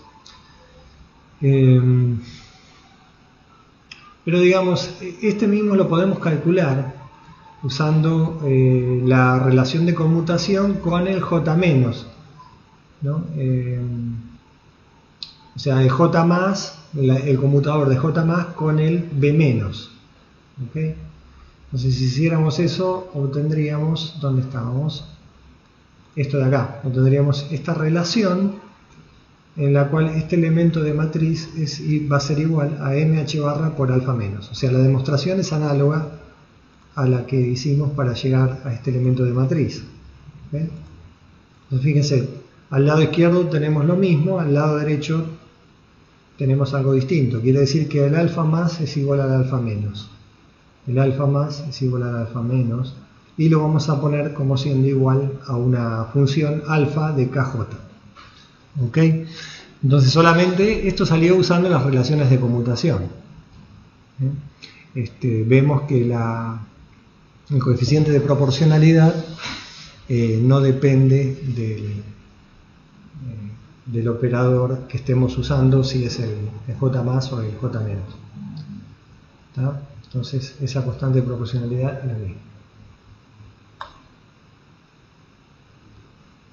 pero digamos, este mismo lo podemos calcular usando la relación de conmutación con el J-, ¿no? O sea, el J+, el conmutador de J+ con el B-. ¿Okay? Entonces, si hiciéramos eso, obtendríamos, ¿dónde estábamos? Esto de acá, obtendríamos esta relación en la cual este elemento de matriz va a ser igual a mh por alfa menos. O sea, la demostración es análoga a la que hicimos para llegar a este elemento de matriz. ¿Okay? Entonces, fíjense, al lado izquierdo tenemos lo mismo, al lado derecho tenemos algo distinto. Quiere decir que el alfa más es igual al alfa menos. El alfa más es igual al alfa menos. Y lo vamos a poner como siendo igual a una función alfa de kj. ¿Ok? Entonces solamente esto salió usando las relaciones de conmutación. Vemos que el coeficiente de proporcionalidad no depende del operador que estemos usando, si es el J+ o el J-. ¿Tá? Entonces esa constante de proporcionalidad es la misma.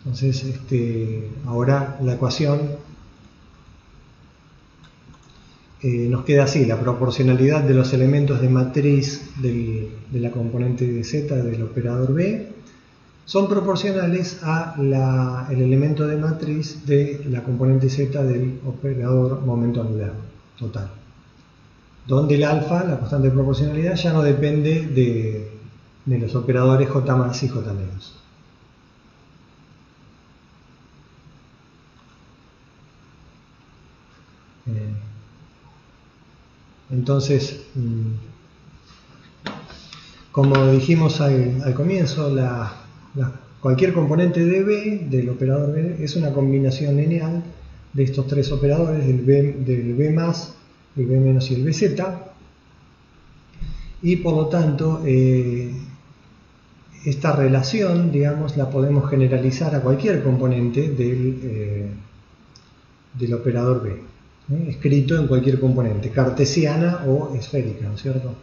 Entonces ahora la ecuación nos queda así: la proporcionalidad de los elementos de matriz de la componente de z del operador B son proporcionales al elemento de matriz de la componente z del operador momento angular total, donde el alfa, la constante de proporcionalidad, ya no depende de los operadores J+ y J-. Entonces, como dijimos al comienzo, cualquier componente de B, del operador B, es una combinación lineal de estos tres operadores, del B+, el B- y el Bz, y por lo tanto esta relación, digamos, la podemos generalizar a cualquier componente del operador B, escrito en cualquier componente, cartesiana o esférica, ¿no es cierto?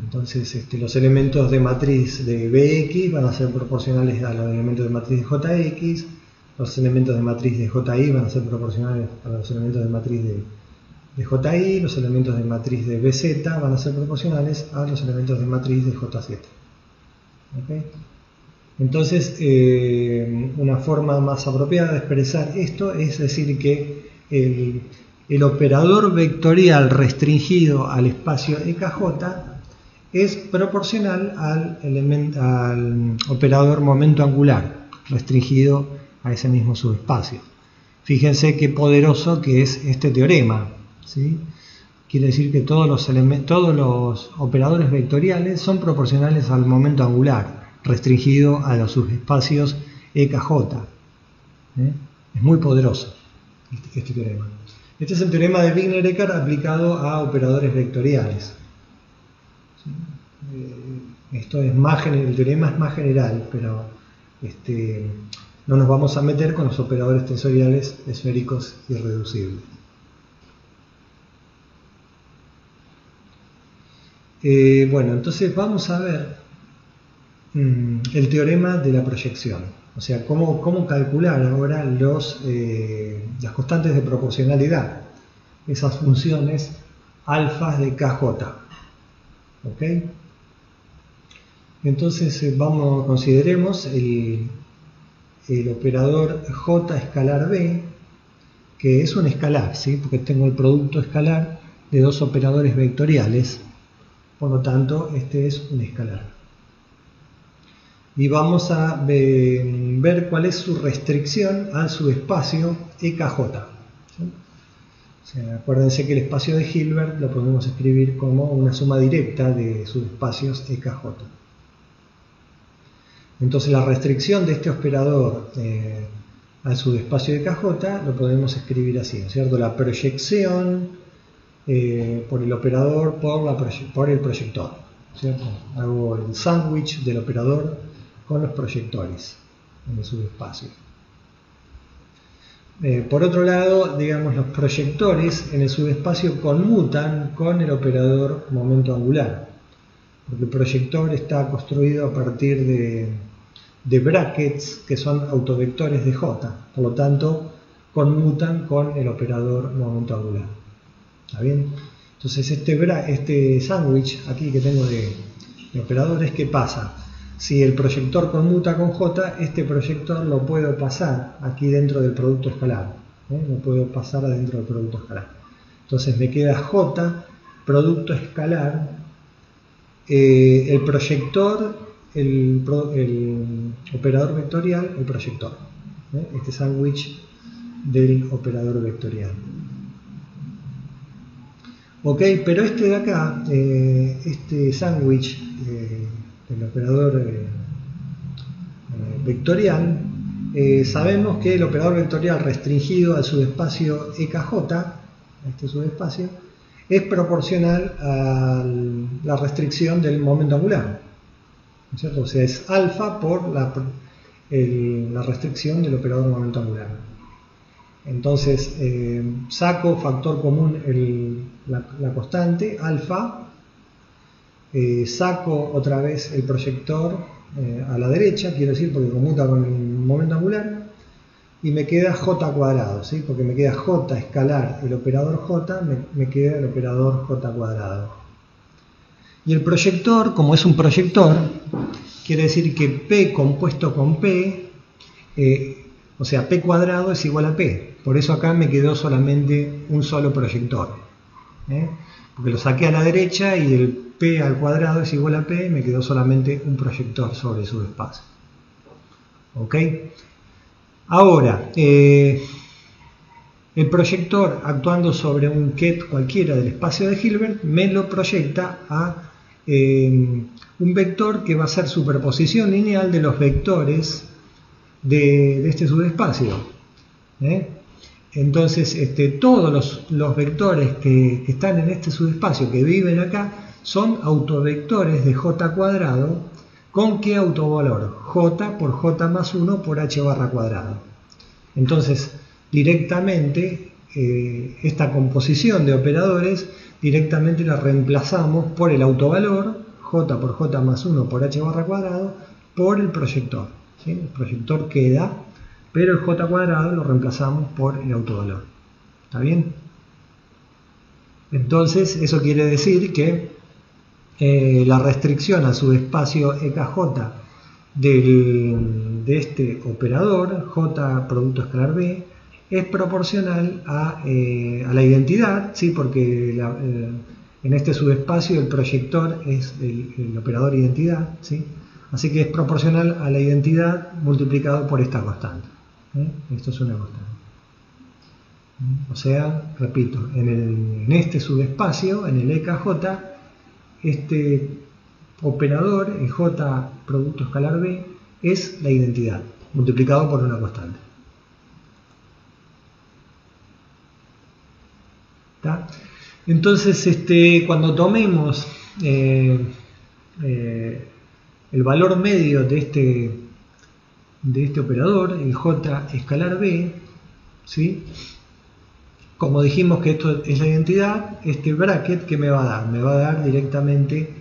Entonces los elementos de matriz de Bx van a ser proporcionales a los elementos de matriz de Jx, los elementos de matriz de Ji van a ser proporcionales a los elementos de matriz de Ji, los elementos de matriz de Bz van a ser proporcionales a los elementos de matriz de Jz. ¿Okay? Entonces, una forma más apropiada de expresar esto es decir que el operador vectorial restringido al espacio EKJ es proporcional al operador momento angular restringido a ese mismo subespacio. Fíjense qué poderoso que es este teorema, ¿sí? Quiere decir que todos los operadores vectoriales son proporcionales al momento angular restringido a los subespacios EKJ. Es muy poderoso este teorema. Este es el teorema de Wigner-Eckert aplicado a operadores vectoriales. Esto es el teorema es más general, pero no nos vamos a meter con los operadores tensoriales esféricos irreducibles. Bueno, entonces vamos a ver el teorema de la proyección, o sea, cómo calcular ahora las constantes de proporcionalidad, esas funciones alfas de kj. ¿Ok? Entonces consideremos el operador j escalar b, que es un escalar, ¿sí? Porque tengo el producto escalar de dos operadores vectoriales, por lo tanto este es un escalar. Y vamos a ver cuál es su restricción al subespacio EKJ. ¿Sí? O sea, acuérdense que el espacio de Hilbert lo podemos escribir como una suma directa de subespacios EKJ. Entonces la restricción de este operador al subespacio EKJ, lo podemos escribir así, ¿no es cierto? La proyección por el operador por el proyector, ¿cierto? Hago el sándwich del operador con los proyectores en el subespacio. Por otro lado, digamos, los proyectores en el subespacio conmutan con el operador momento angular, porque el proyector está construido a partir de brackets que son autovectores de J, por lo tanto conmutan con el operador momento angular. ¿Está bien? Entonces este sándwich aquí que tengo de operadores, ¿qué pasa? Si el proyector conmuta con J, este proyector lo puedo pasar aquí dentro del producto escalar. Lo puedo pasar adentro del producto escalar. Entonces me queda J, producto escalar, el proyector, el operador vectorial, el proyector. Este sándwich del operador vectorial. Ok, pero este de acá, este sándwich del operador vectorial, sabemos que el operador vectorial restringido al subespacio EKJ, este subespacio, es proporcional a la restricción del momento angular, ¿no es cierto? O sea, es alfa por la restricción del operador momento angular. Entonces saco factor común la constante alfa, saco otra vez el proyector a la derecha, quiero decir, porque conmuta con el momento angular, y me queda j cuadrado, ¿sí? Porque me queda j escalar el operador j, me queda el operador j cuadrado. Y el proyector, como es un proyector, quiere decir que p compuesto con p, o sea, p cuadrado es igual a p. Por eso acá me quedó solamente un solo proyector, porque lo saqué a la derecha y el p al cuadrado es igual a p, me quedó solamente un proyector sobre el subespacio. ¿Ok? Ahora, el proyector actuando sobre un ket cualquiera del espacio de Hilbert me lo proyecta a un vector que va a ser superposición lineal de los vectores de este subespacio. Entonces, todos los vectores que están en este subespacio, que viven acá, son autovectores de j cuadrado. ¿Con qué autovalor? J por j más 1 por h barra cuadrado. Entonces, directamente, esta composición de operadores, directamente la reemplazamos por el autovalor, j por j más 1 por h barra cuadrado, por el proyector. ¿Sí? El proyector queda, pero el j cuadrado lo reemplazamos por el autovalor. ¿Está bien? Entonces, eso quiere decir que la restricción al subespacio EKJ de este operador, J producto escalar B, es proporcional a la identidad, ¿sí? Porque en este subespacio el proyector es el operador identidad, ¿sí? Así que es proporcional a la identidad multiplicado por esta constante. Esto es una constante. O sea, repito, en este subespacio, en el EKJ, este operador, el J producto escalar B, es la identidad, multiplicado por una constante. ¿Está? Entonces, cuando tomemos el valor medio de este operador, el J escalar B, ¿sí? Como dijimos que esto es la identidad, este bracket, ¿qué me va a dar? Me va a dar directamente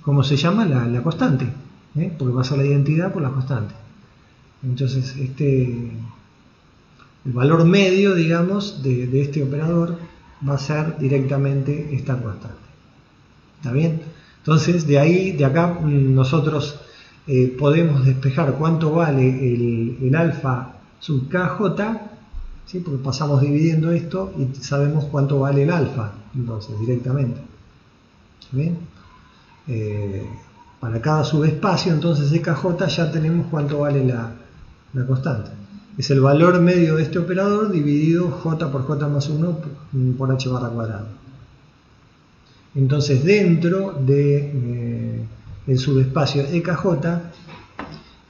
¿cómo se llama? La constante, porque va a ser la identidad por la constante. Entonces, el valor medio, digamos, de este operador va a ser directamente esta constante. ¿Está bien? Entonces, de acá nosotros podemos despejar cuánto vale el alfa sub kj, ¿sí? Porque pasamos dividiendo esto y sabemos cuánto vale el alfa, entonces, directamente. ¿Bien? Para cada subespacio, entonces EKJ, ya tenemos cuánto vale la constante. Es el valor medio de este operador dividido j por j más 1 por h barra cuadrado. Entonces, dentro del subespacio EKJ,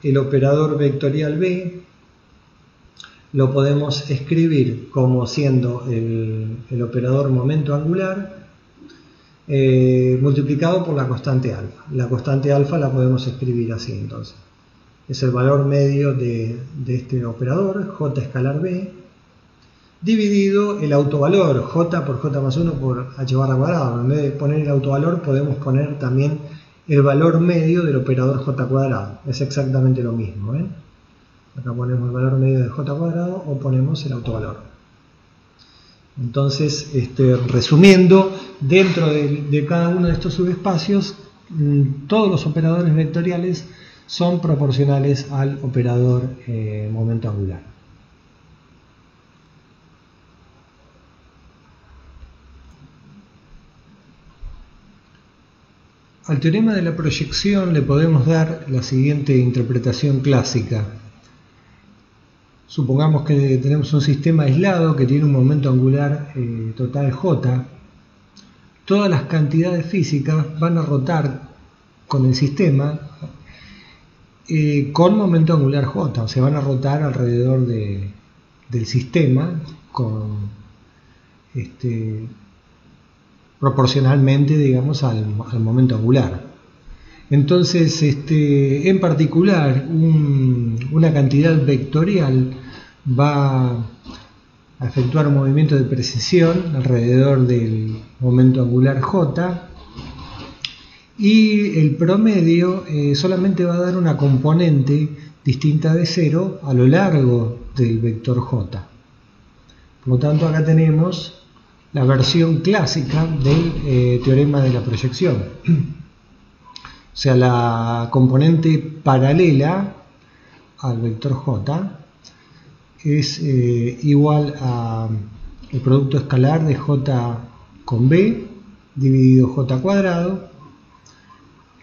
el operador vectorial B lo podemos escribir como siendo el operador momento angular multiplicado por la constante alfa. La constante alfa la podemos escribir así entonces. Es el valor medio de este operador, J escalar B, dividido el autovalor, J por J más 1 por H barra cuadrado. En vez de poner el autovalor podemos poner también el valor medio del operador J cuadrado. Es exactamente lo mismo, ¿eh? Acá ponemos el valor medio de J cuadrado o ponemos el autovalor. Entonces, resumiendo, dentro de cada uno de estos subespacios, todos los operadores vectoriales son proporcionales al operador momento angular. Al teorema de la proyección le podemos dar la siguiente interpretación clásica. Supongamos que tenemos un sistema aislado que tiene un momento angular total J. Todas las cantidades físicas van a rotar con el sistema con momento angular J, o sea, van a rotar alrededor del sistema proporcionalmente, digamos, al momento angular. Entonces, en particular, una cantidad vectorial va a efectuar un movimiento de precesión alrededor del momento angular J, y el promedio solamente va a dar una componente distinta de 0 a lo largo del vector J. Por lo tanto, acá tenemos la versión clásica del teorema de la proyección. O sea, la componente paralela al vector J es igual al producto escalar de J con B dividido J cuadrado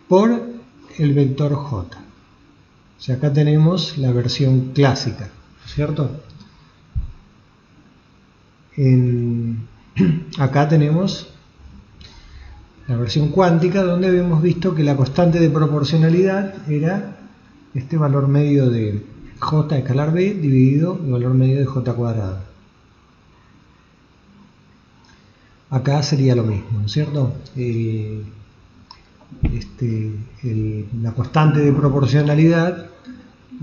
por el vector J. O sea, acá tenemos la versión clásica, ¿cierto? Acá tenemos la versión cuántica, donde habíamos visto que la constante de proporcionalidad era este valor medio de J escalar B dividido el valor medio de J cuadrado. Acá sería lo mismo, ¿no es cierto? La constante de proporcionalidad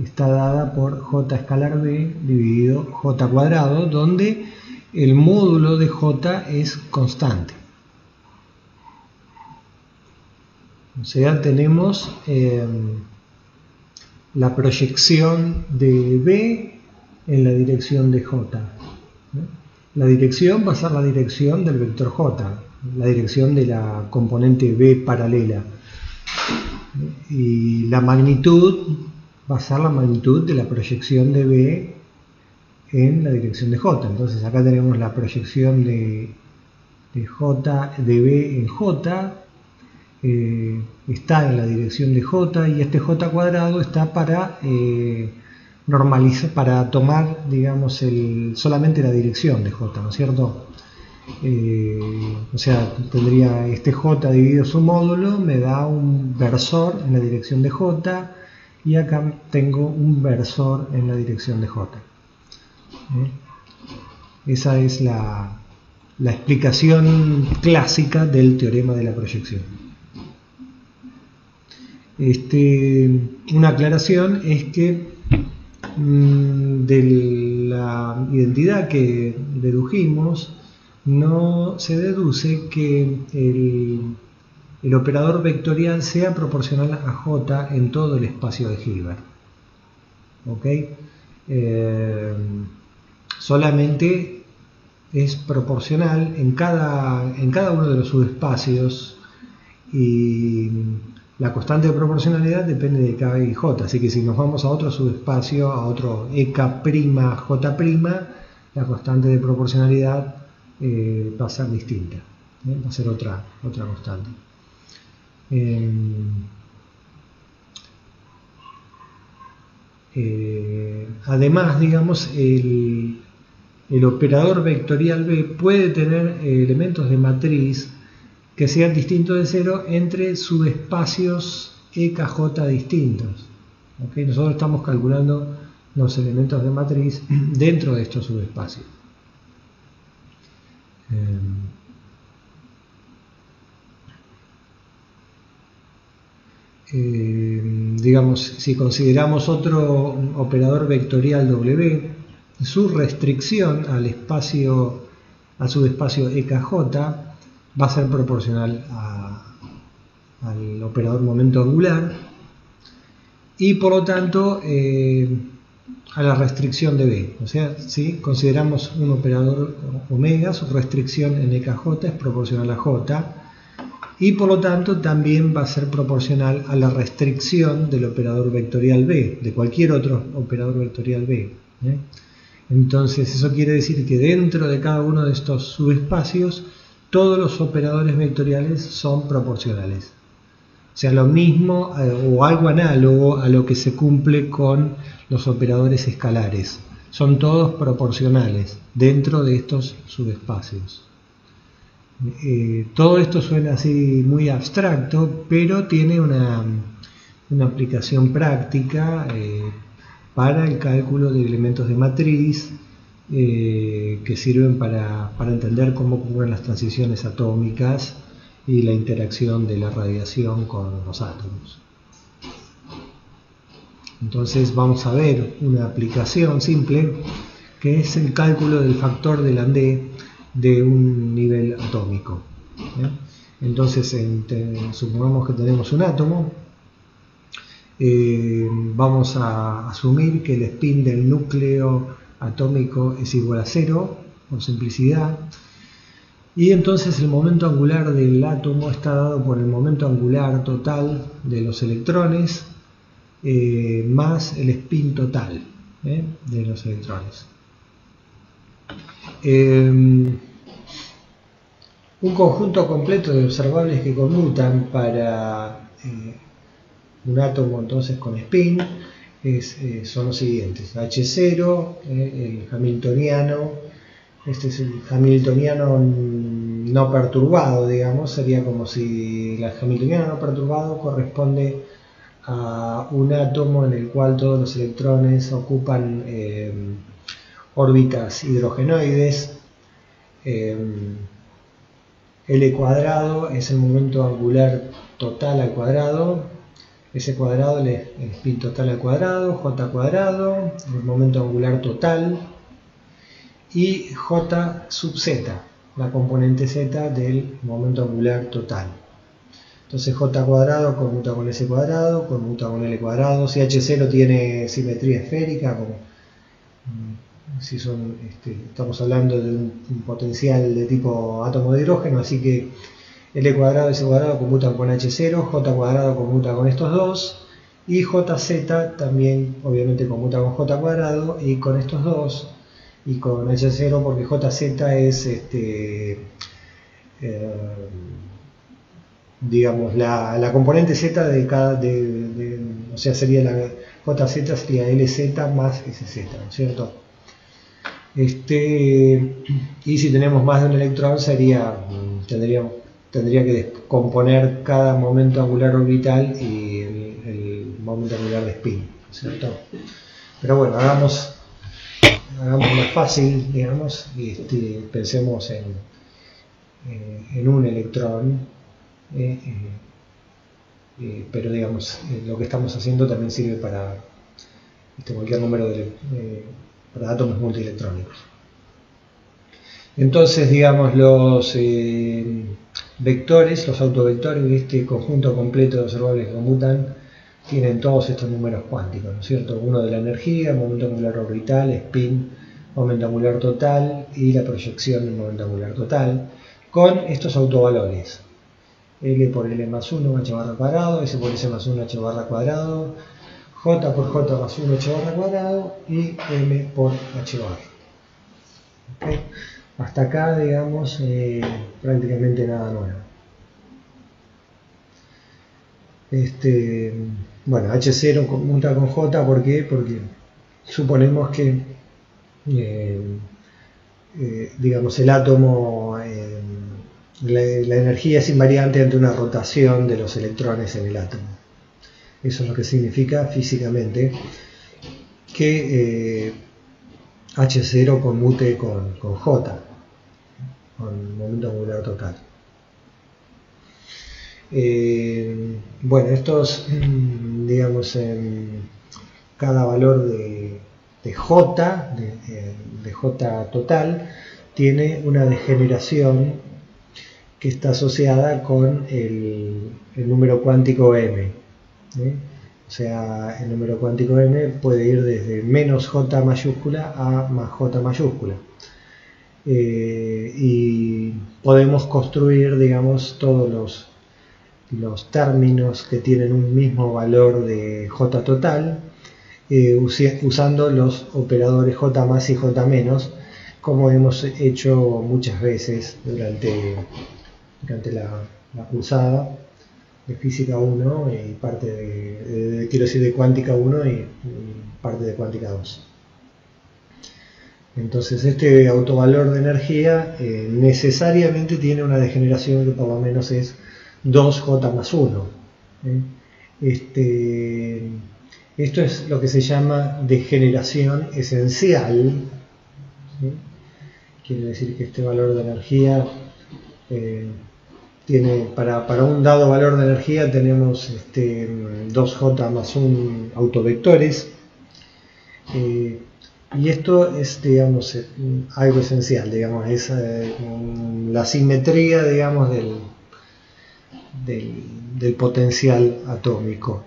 está dada por J escalar B dividido J cuadrado, donde el módulo de J es constante. O sea, tenemos la proyección de B en la dirección de J. La dirección va a ser la dirección del vector J, la dirección de la componente B paralela. Y la magnitud va a ser la magnitud de la proyección de B en la dirección de J. Entonces acá tenemos la proyección de J, de B en J, está en la dirección de J, y este J cuadrado está para normalizar, para tomar, digamos, solamente la dirección de J, ¿no es cierto? O sea, tendría este J dividido su módulo, me da un versor en la dirección de J, y acá tengo un versor en la dirección de J. Esa es la explicación clásica del teorema de la proyección. Una aclaración es que de la identidad que dedujimos no se deduce que el operador vectorial sea proporcional a J en todo el espacio de Hilbert. ¿Ok? Solamente es proporcional en cada uno de los subespacios, y la constante de proporcionalidad depende de K y J. Así que si nos vamos a otro subespacio, a otro EK', J', la constante de proporcionalidad va a ser distinta, va a ser otra constante. Además, digamos, el operador vectorial B puede tener elementos de matriz que sean distintos de 0 entre subespacios EKJ distintos. ¿Okay? Nosotros estamos calculando los elementos de matriz dentro de estos subespacios. Digamos, si consideramos otro operador vectorial W, su restricción al espacio, a subespacio EKJ, va a ser proporcional al operador momento angular y por lo tanto a la restricción de B. O sea, si consideramos un operador omega, su restricción en EKJ es proporcional a J y por lo tanto también va a ser proporcional a la restricción del operador vectorial B, de cualquier otro operador vectorial B. Entonces eso quiere decir que dentro de cada uno de estos subespacios todos los operadores vectoriales son proporcionales. O sea, lo mismo o algo análogo a lo que se cumple con los operadores escalares. Son todos proporcionales dentro de estos subespacios. Todo esto suena así muy abstracto, pero tiene una aplicación práctica para el cálculo de elementos de matriz que sirven para entender cómo ocurren las transiciones atómicas y la interacción de la radiación con los átomos. Entonces vamos a ver una aplicación simple que es el cálculo del factor de Landé de un nivel atómico. Entonces supongamos que tenemos un átomo, vamos a asumir que el spin del núcleo atómico es igual a 0 por simplicidad. Y entonces el momento angular del átomo está dado por el momento angular total de los electrones más el spin total de los electrones. Un conjunto completo de observables que conmutan para un átomo entonces con spin son los siguientes: H0, el hamiltoniano. Este es el hamiltoniano no perturbado, digamos, sería como si el hamiltoniano no perturbado corresponde a un átomo en el cual todos los electrones ocupan órbitas hidrogenoides. L cuadrado es el momento angular total al cuadrado, S cuadrado el spin total al cuadrado, J cuadrado, el momento angular total, y J sub Z, la componente Z del momento angular total. Entonces J cuadrado conmuta con S cuadrado, conmuta con L cuadrado. Si H0 tiene simetría esférica, como si estamos hablando de un potencial de tipo átomo de hidrógeno, así que L cuadrado y S cuadrado conmutan con H0, J cuadrado conmuta con estos dos, y JZ también obviamente conmuta con J cuadrado y con estos dos, y con H0 porque JZ es digamos la componente Z de cada o sea, sería la JZ sería LZ más SZ, ¿no es cierto? Y si tenemos más de un electrón tendría que descomponer cada momento angular orbital y el momento angular de spin, ¿no es cierto? Pero bueno, hagamos más fácil, digamos, y pensemos en un electrón, pero digamos, lo que estamos haciendo también sirve para cualquier número para átomos multielectrónicos. Entonces, digamos, los vectores, los autovectores de este conjunto completo de observables que conmutan tienen todos estos números cuánticos, ¿no es cierto? Uno de la energía, momento angular orbital, spin, momento angular total y la proyección del momento angular total, con estos autovalores: L por L más 1 h barra cuadrado, S por S más 1 h barra cuadrado, J por J más 1 h barra cuadrado y M por h barra. ¿Okay? Hasta acá, digamos, prácticamente nada nuevo. Bueno, H0 conmuta con J, ¿por qué? Porque suponemos que digamos, el átomo, la energía es invariante ante una rotación de los electrones en el átomo. Eso es lo que significa físicamente que H0 conmute con J, con momento angular total. Bueno, estos, digamos, en cada valor de J, de J total, tiene una degeneración que está asociada con el número cuántico m. O sea, el número cuántico m puede ir desde menos J mayúscula a más J mayúscula. Y podemos construir, digamos, todos los términos que tienen un mismo valor de J total usando los operadores J más y J menos, como hemos hecho muchas veces durante la cursada de Física 1 y parte quiero decir, de Cuántica 1 y parte de Cuántica 2. Entonces este autovalor de energía necesariamente tiene una degeneración que por lo menos es 2J más 1. Esto es lo que se llama degeneración esencial. Quiere decir que este valor de energía tiene, para un dado valor de energía tenemos 2J más 1 autovectores. Y esto es, digamos, algo esencial, digamos, es la simetría, digamos, del potencial atómico.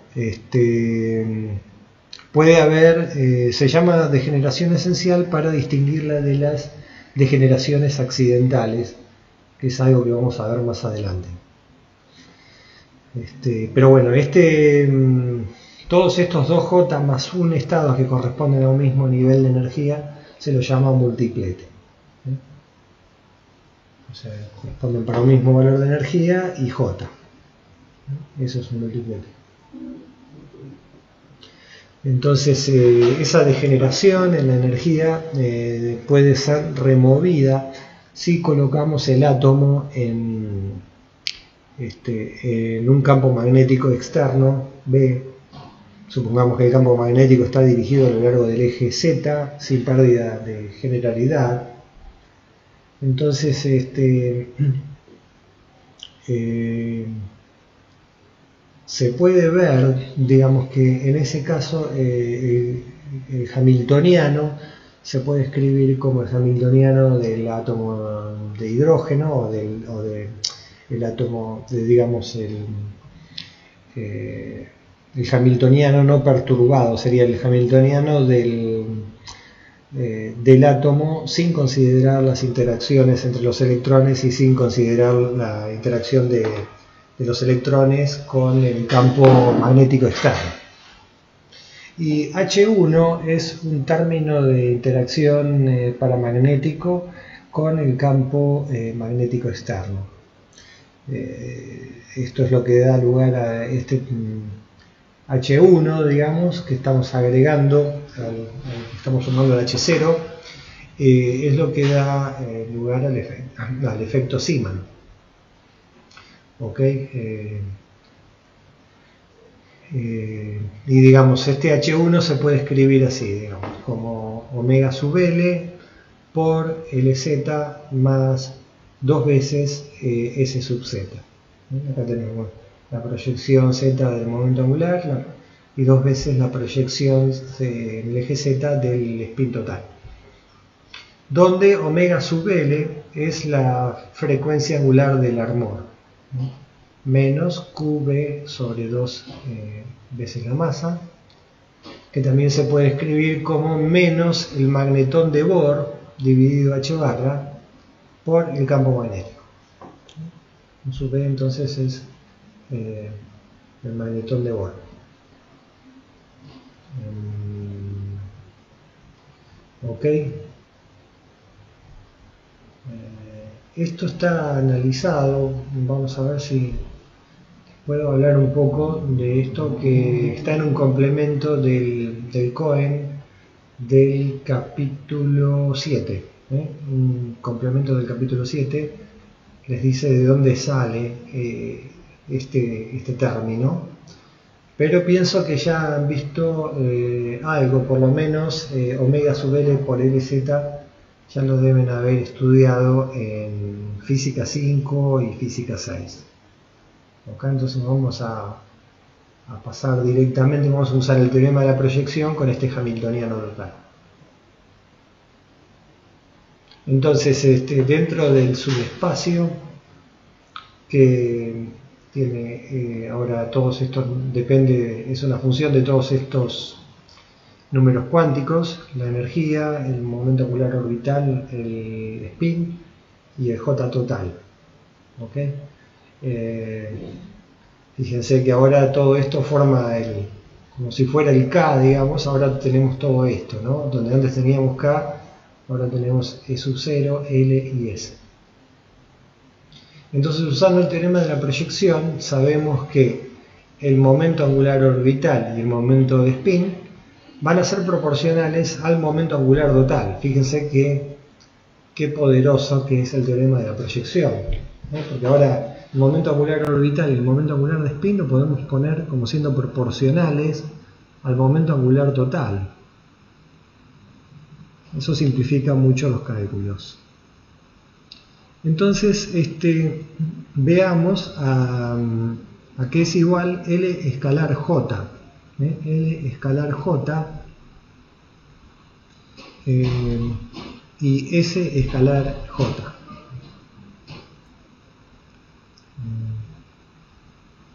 Puede haber, se llama degeneración esencial para distinguirla de las degeneraciones accidentales, que es algo que vamos a ver más adelante. Pero bueno, todos estos 2J más 1 estados que corresponden a un mismo nivel de energía se los llama multiplete. O sea, corresponden para un mismo valor de energía y J. Eso es un multiplete. Entonces, esa degeneración en la energía puede ser removida si colocamos el átomo en un campo magnético externo B. Supongamos que el campo magnético está dirigido a lo largo del eje Z, sin pérdida de generalidad. Entonces, se puede ver, digamos, que en ese caso el hamiltoniano se puede escribir como el hamiltoniano del átomo de hidrógeno o del átomo, digamos, el hamiltoniano no perturbado, sería el hamiltoniano del átomo sin considerar las interacciones entre los electrones y sin considerar la interacción de los electrones con el campo magnético externo. Y H1 es un término de interacción paramagnético con el campo magnético externo. Esto es lo que da lugar a este H1, digamos, que estamos agregando, estamos sumando al H0, es lo que da lugar al efecto Zeeman. ¿Ok? Y digamos, este H1 se puede escribir así, digamos, como omega sub L por LZ más 2 veces S sub Z. Acá tenemos la proyección Z del momento angular y 2 veces la proyección en el eje Z del spin total, donde omega sub L es la frecuencia angular del armor, menos QB sobre 2 veces la masa, que también se puede escribir como menos el magnetón de Bohr dividido H barra por el campo magnético. Sub B entonces es el magnetón de Bohr. Ok. Esto está analizado. Vamos a ver si puedo hablar un poco de esto, que está en un complemento del Cohen del capítulo 7. Un complemento del capítulo 7 les dice de dónde sale este término. Pero pienso que ya han visto algo, por lo menos omega sub L por LZ ya lo deben haber estudiado en física 5 y física 6. Acá entonces vamos a pasar directamente, vamos a usar el teorema de la proyección con este hamiltoniano total. Entonces, dentro del subespacio que tiene ahora todos estos, es una función de todos estos números cuánticos, la energía, el momento angular orbital, el spin y el J total. ¿Okay? Fíjense que ahora todo esto forma como si fuera el K, digamos, ahora tenemos todo esto, ¿no? Donde antes teníamos K, ahora tenemos E sub 0, L y S. Entonces, usando el teorema de la proyección, sabemos que el momento angular orbital y el momento de spin van a ser proporcionales al momento angular total. Fíjense qué poderoso que es el teorema de la proyección, ¿no? Porque ahora el momento angular orbital y el momento angular de spin lo podemos poner como siendo proporcionales al momento angular total. Eso simplifica mucho los cálculos. Entonces, veamos a qué es igual L escalar J. L escalar J y S escalar J.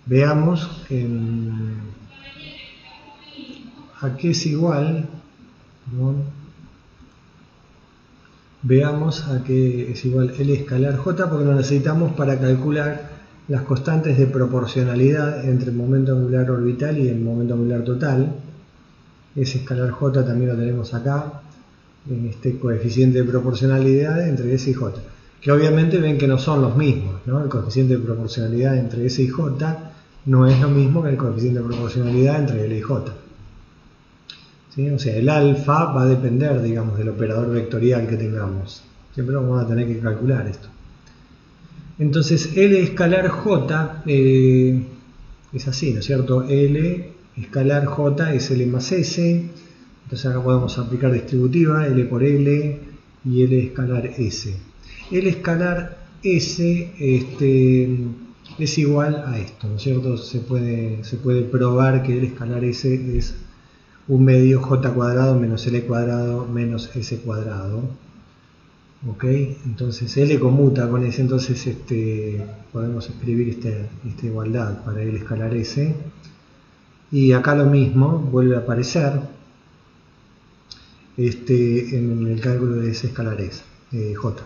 Veamos a qué es igual, ¿no? Veamos a qué es igual L escalar J, porque lo necesitamos para calcular las constantes de proporcionalidad entre el momento angular orbital y el momento angular total. S escalar J también lo tenemos acá, en este coeficiente de proporcionalidad entre S y J, que obviamente ven que no son los mismos, ¿no? El coeficiente de proporcionalidad entre S y J no es lo mismo que el coeficiente de proporcionalidad entre L y J. ¿Sí? O sea, el alfa va a depender, digamos, del operador vectorial que tengamos. Siempre vamos a tener que calcular esto. Entonces, L escalar J es así, ¿no es cierto? L escalar J es L más S. Entonces acá podemos aplicar distributiva, L por L y L escalar S. L escalar S es igual a esto, ¿no es cierto? Se puede probar que L escalar S es un medio J cuadrado menos L cuadrado menos S cuadrado. Ok, entonces L conmuta con S, entonces podemos escribir esta igualdad para L escalar S. Y acá lo mismo, vuelve a aparecer en el cálculo de S escalar S, J.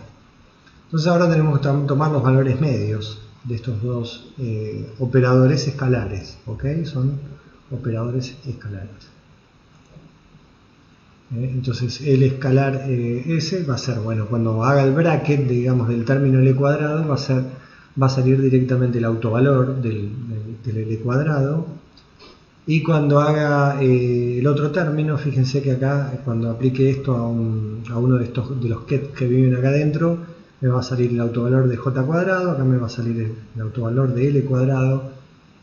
Entonces ahora tenemos que tomar los valores medios de estos dos operadores escalares. Ok, son operadores escalares. Entonces el escalar S va a ser, bueno, cuando haga el bracket, digamos, del término L cuadrado, va a salir directamente el autovalor del L cuadrado, y cuando haga el otro término, fíjense que acá, cuando aplique esto a uno de los ket que viven acá adentro, me va a salir el autovalor de J cuadrado, acá me va a salir el autovalor de L cuadrado,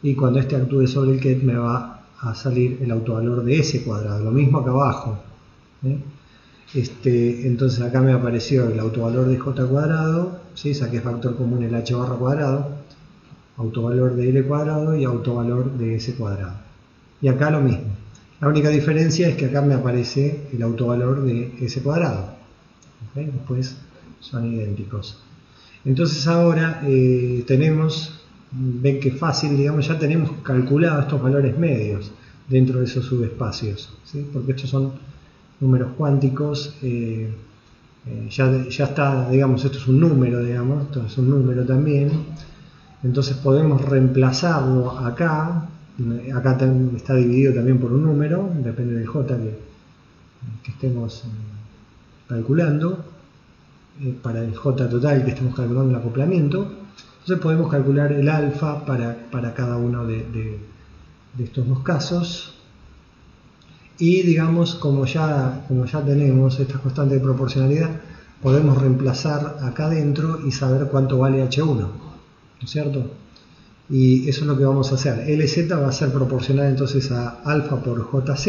y cuando actúe sobre el ket me va a salir el autovalor de S cuadrado, lo mismo acá abajo. Entonces acá me apareció el autovalor de J cuadrado, ¿sí? Saqué factor común el H barra cuadrado, autovalor de L cuadrado y autovalor de S cuadrado. Y acá lo mismo. La única diferencia es que acá me aparece el autovalor de S cuadrado. ¿Okay? Después son idénticos. Entonces ahora ven que fácil, digamos, ya tenemos calculado estos valores medios dentro de esos subespacios, ¿sí? Porque estos son números cuánticos, ya está, digamos, esto es un número, digamos, esto es un número también, entonces podemos reemplazarlo acá está dividido también por un número, depende del J que estemos calculando, para el J total que estemos calculando el acoplamiento, entonces podemos calcular el alfa para cada uno de estos dos casos. Y digamos, como ya tenemos estas constantes de proporcionalidad, podemos reemplazar acá adentro y saber cuánto vale H1, ¿no es cierto? y eso es lo que vamos a hacer. LZ va a ser proporcional entonces a alfa por JZ,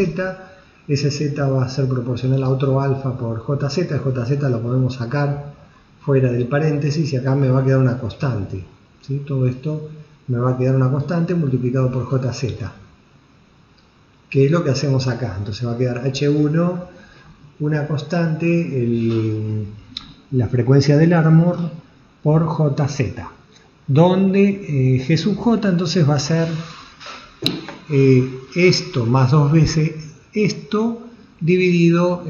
SZ va a ser proporcional a otro alfa por JZ, el JZ lo podemos sacar fuera del paréntesis y acá me va a quedar una constante, ¿sí? Todo esto me va a quedar una constante multiplicado por JZ, que es lo que hacemos acá. Entonces va a quedar H1, una constante, la frecuencia del Armor, por JZ, donde G sub J entonces va a ser esto más 2 veces esto dividido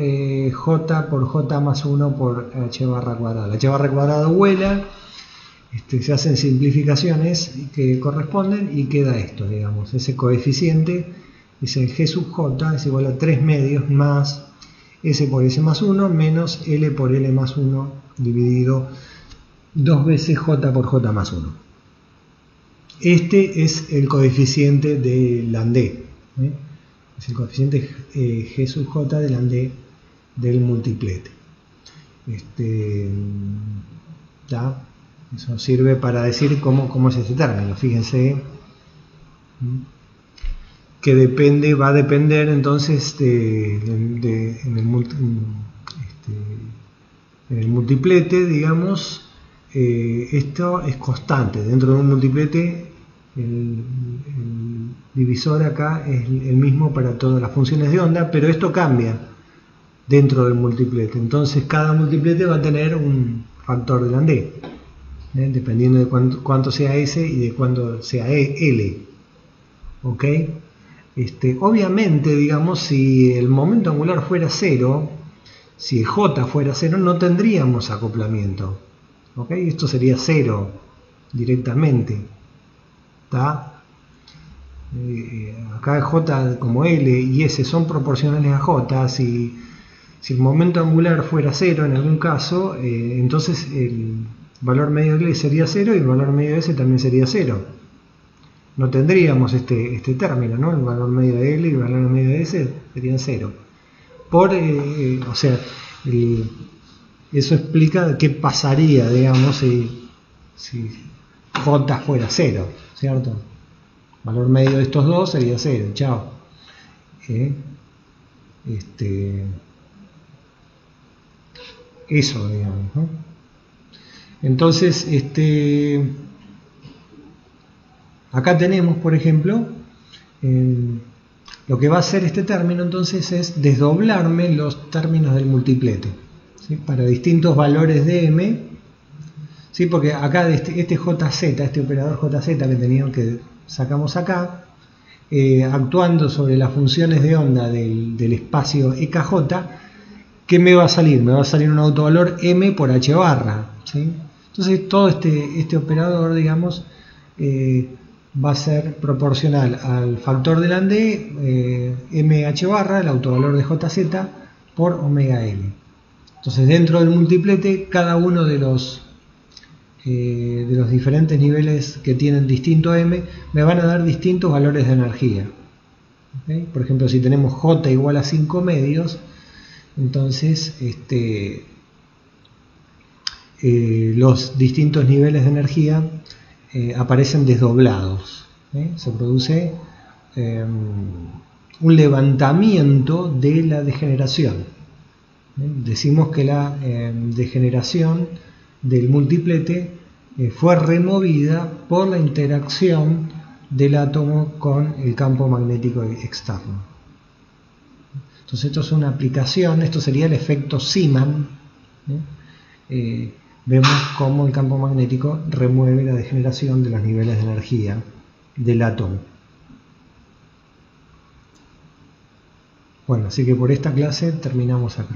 J por J más 1 por H barra cuadrada. La H barra cuadrada vuela, se hacen simplificaciones que corresponden y queda esto, digamos, ese coeficiente es el G sub J, es igual a 3 medios más S por S más 1 menos L por L más 1 dividido 2 veces J por J más 1. Este es el coeficiente de Landé, es el coeficiente G sub J de Landé del multiplete. Eso sirve para decir cómo es este término. Fíjense que va a depender entonces en el multiplete, digamos, esto es constante. Dentro de un multiplete el divisor acá es el mismo para todas las funciones de onda, pero esto cambia dentro del multiplete. Entonces cada multiplete va a tener un factor de Landé, dependiendo de cuánto sea S y de cuánto sea L. ¿Ok? Obviamente, digamos, si el momento angular fuera 0, si el J fuera 0, no tendríamos acoplamiento. ¿Ok? Esto sería 0 directamente. ¿Está? Acá J como L y S son proporcionales a J. Si el momento angular fuera 0 en algún caso, entonces el valor medio de L sería 0 y el valor medio de S también sería 0. No tendríamos este término, ¿no? El valor medio de L y el valor medio de S serían 0. O sea, eso explica qué pasaría, digamos, si J fuera 0, ¿cierto? El valor medio de estos dos sería 0, chao. Eso, digamos, ¿no? Entonces, acá tenemos, por ejemplo, lo que va a hacer este término entonces es desdoblarme los términos del multiplete, ¿sí? Para distintos valores de M, ¿sí? Porque acá este JZ, este operador JZ que sacamos acá, actuando sobre las funciones de onda del espacio EKJ, ¿qué me va a salir? Me va a salir un autovalor M por H barra, ¿sí? Entonces todo este operador, digamos, va a ser proporcional al factor de Landé, MH barra, el autovalor de JZ, por omega L. Entonces dentro del multiplete, cada uno de los diferentes niveles que tienen distinto M, me van a dar distintos valores de energía. ¿Okay? Por ejemplo, si tenemos J igual a 5 medios, entonces los distintos niveles de energía aparecen desdoblados. Se produce un levantamiento de la degeneración. Decimos que la degeneración del multiplete fue removida por la interacción del átomo con el campo magnético externo. Entonces esto es una aplicación, esto sería el efecto Zeeman. Vemos cómo el campo magnético remueve la degeneración de los niveles de energía del átomo. Bueno, así que por esta clase terminamos acá.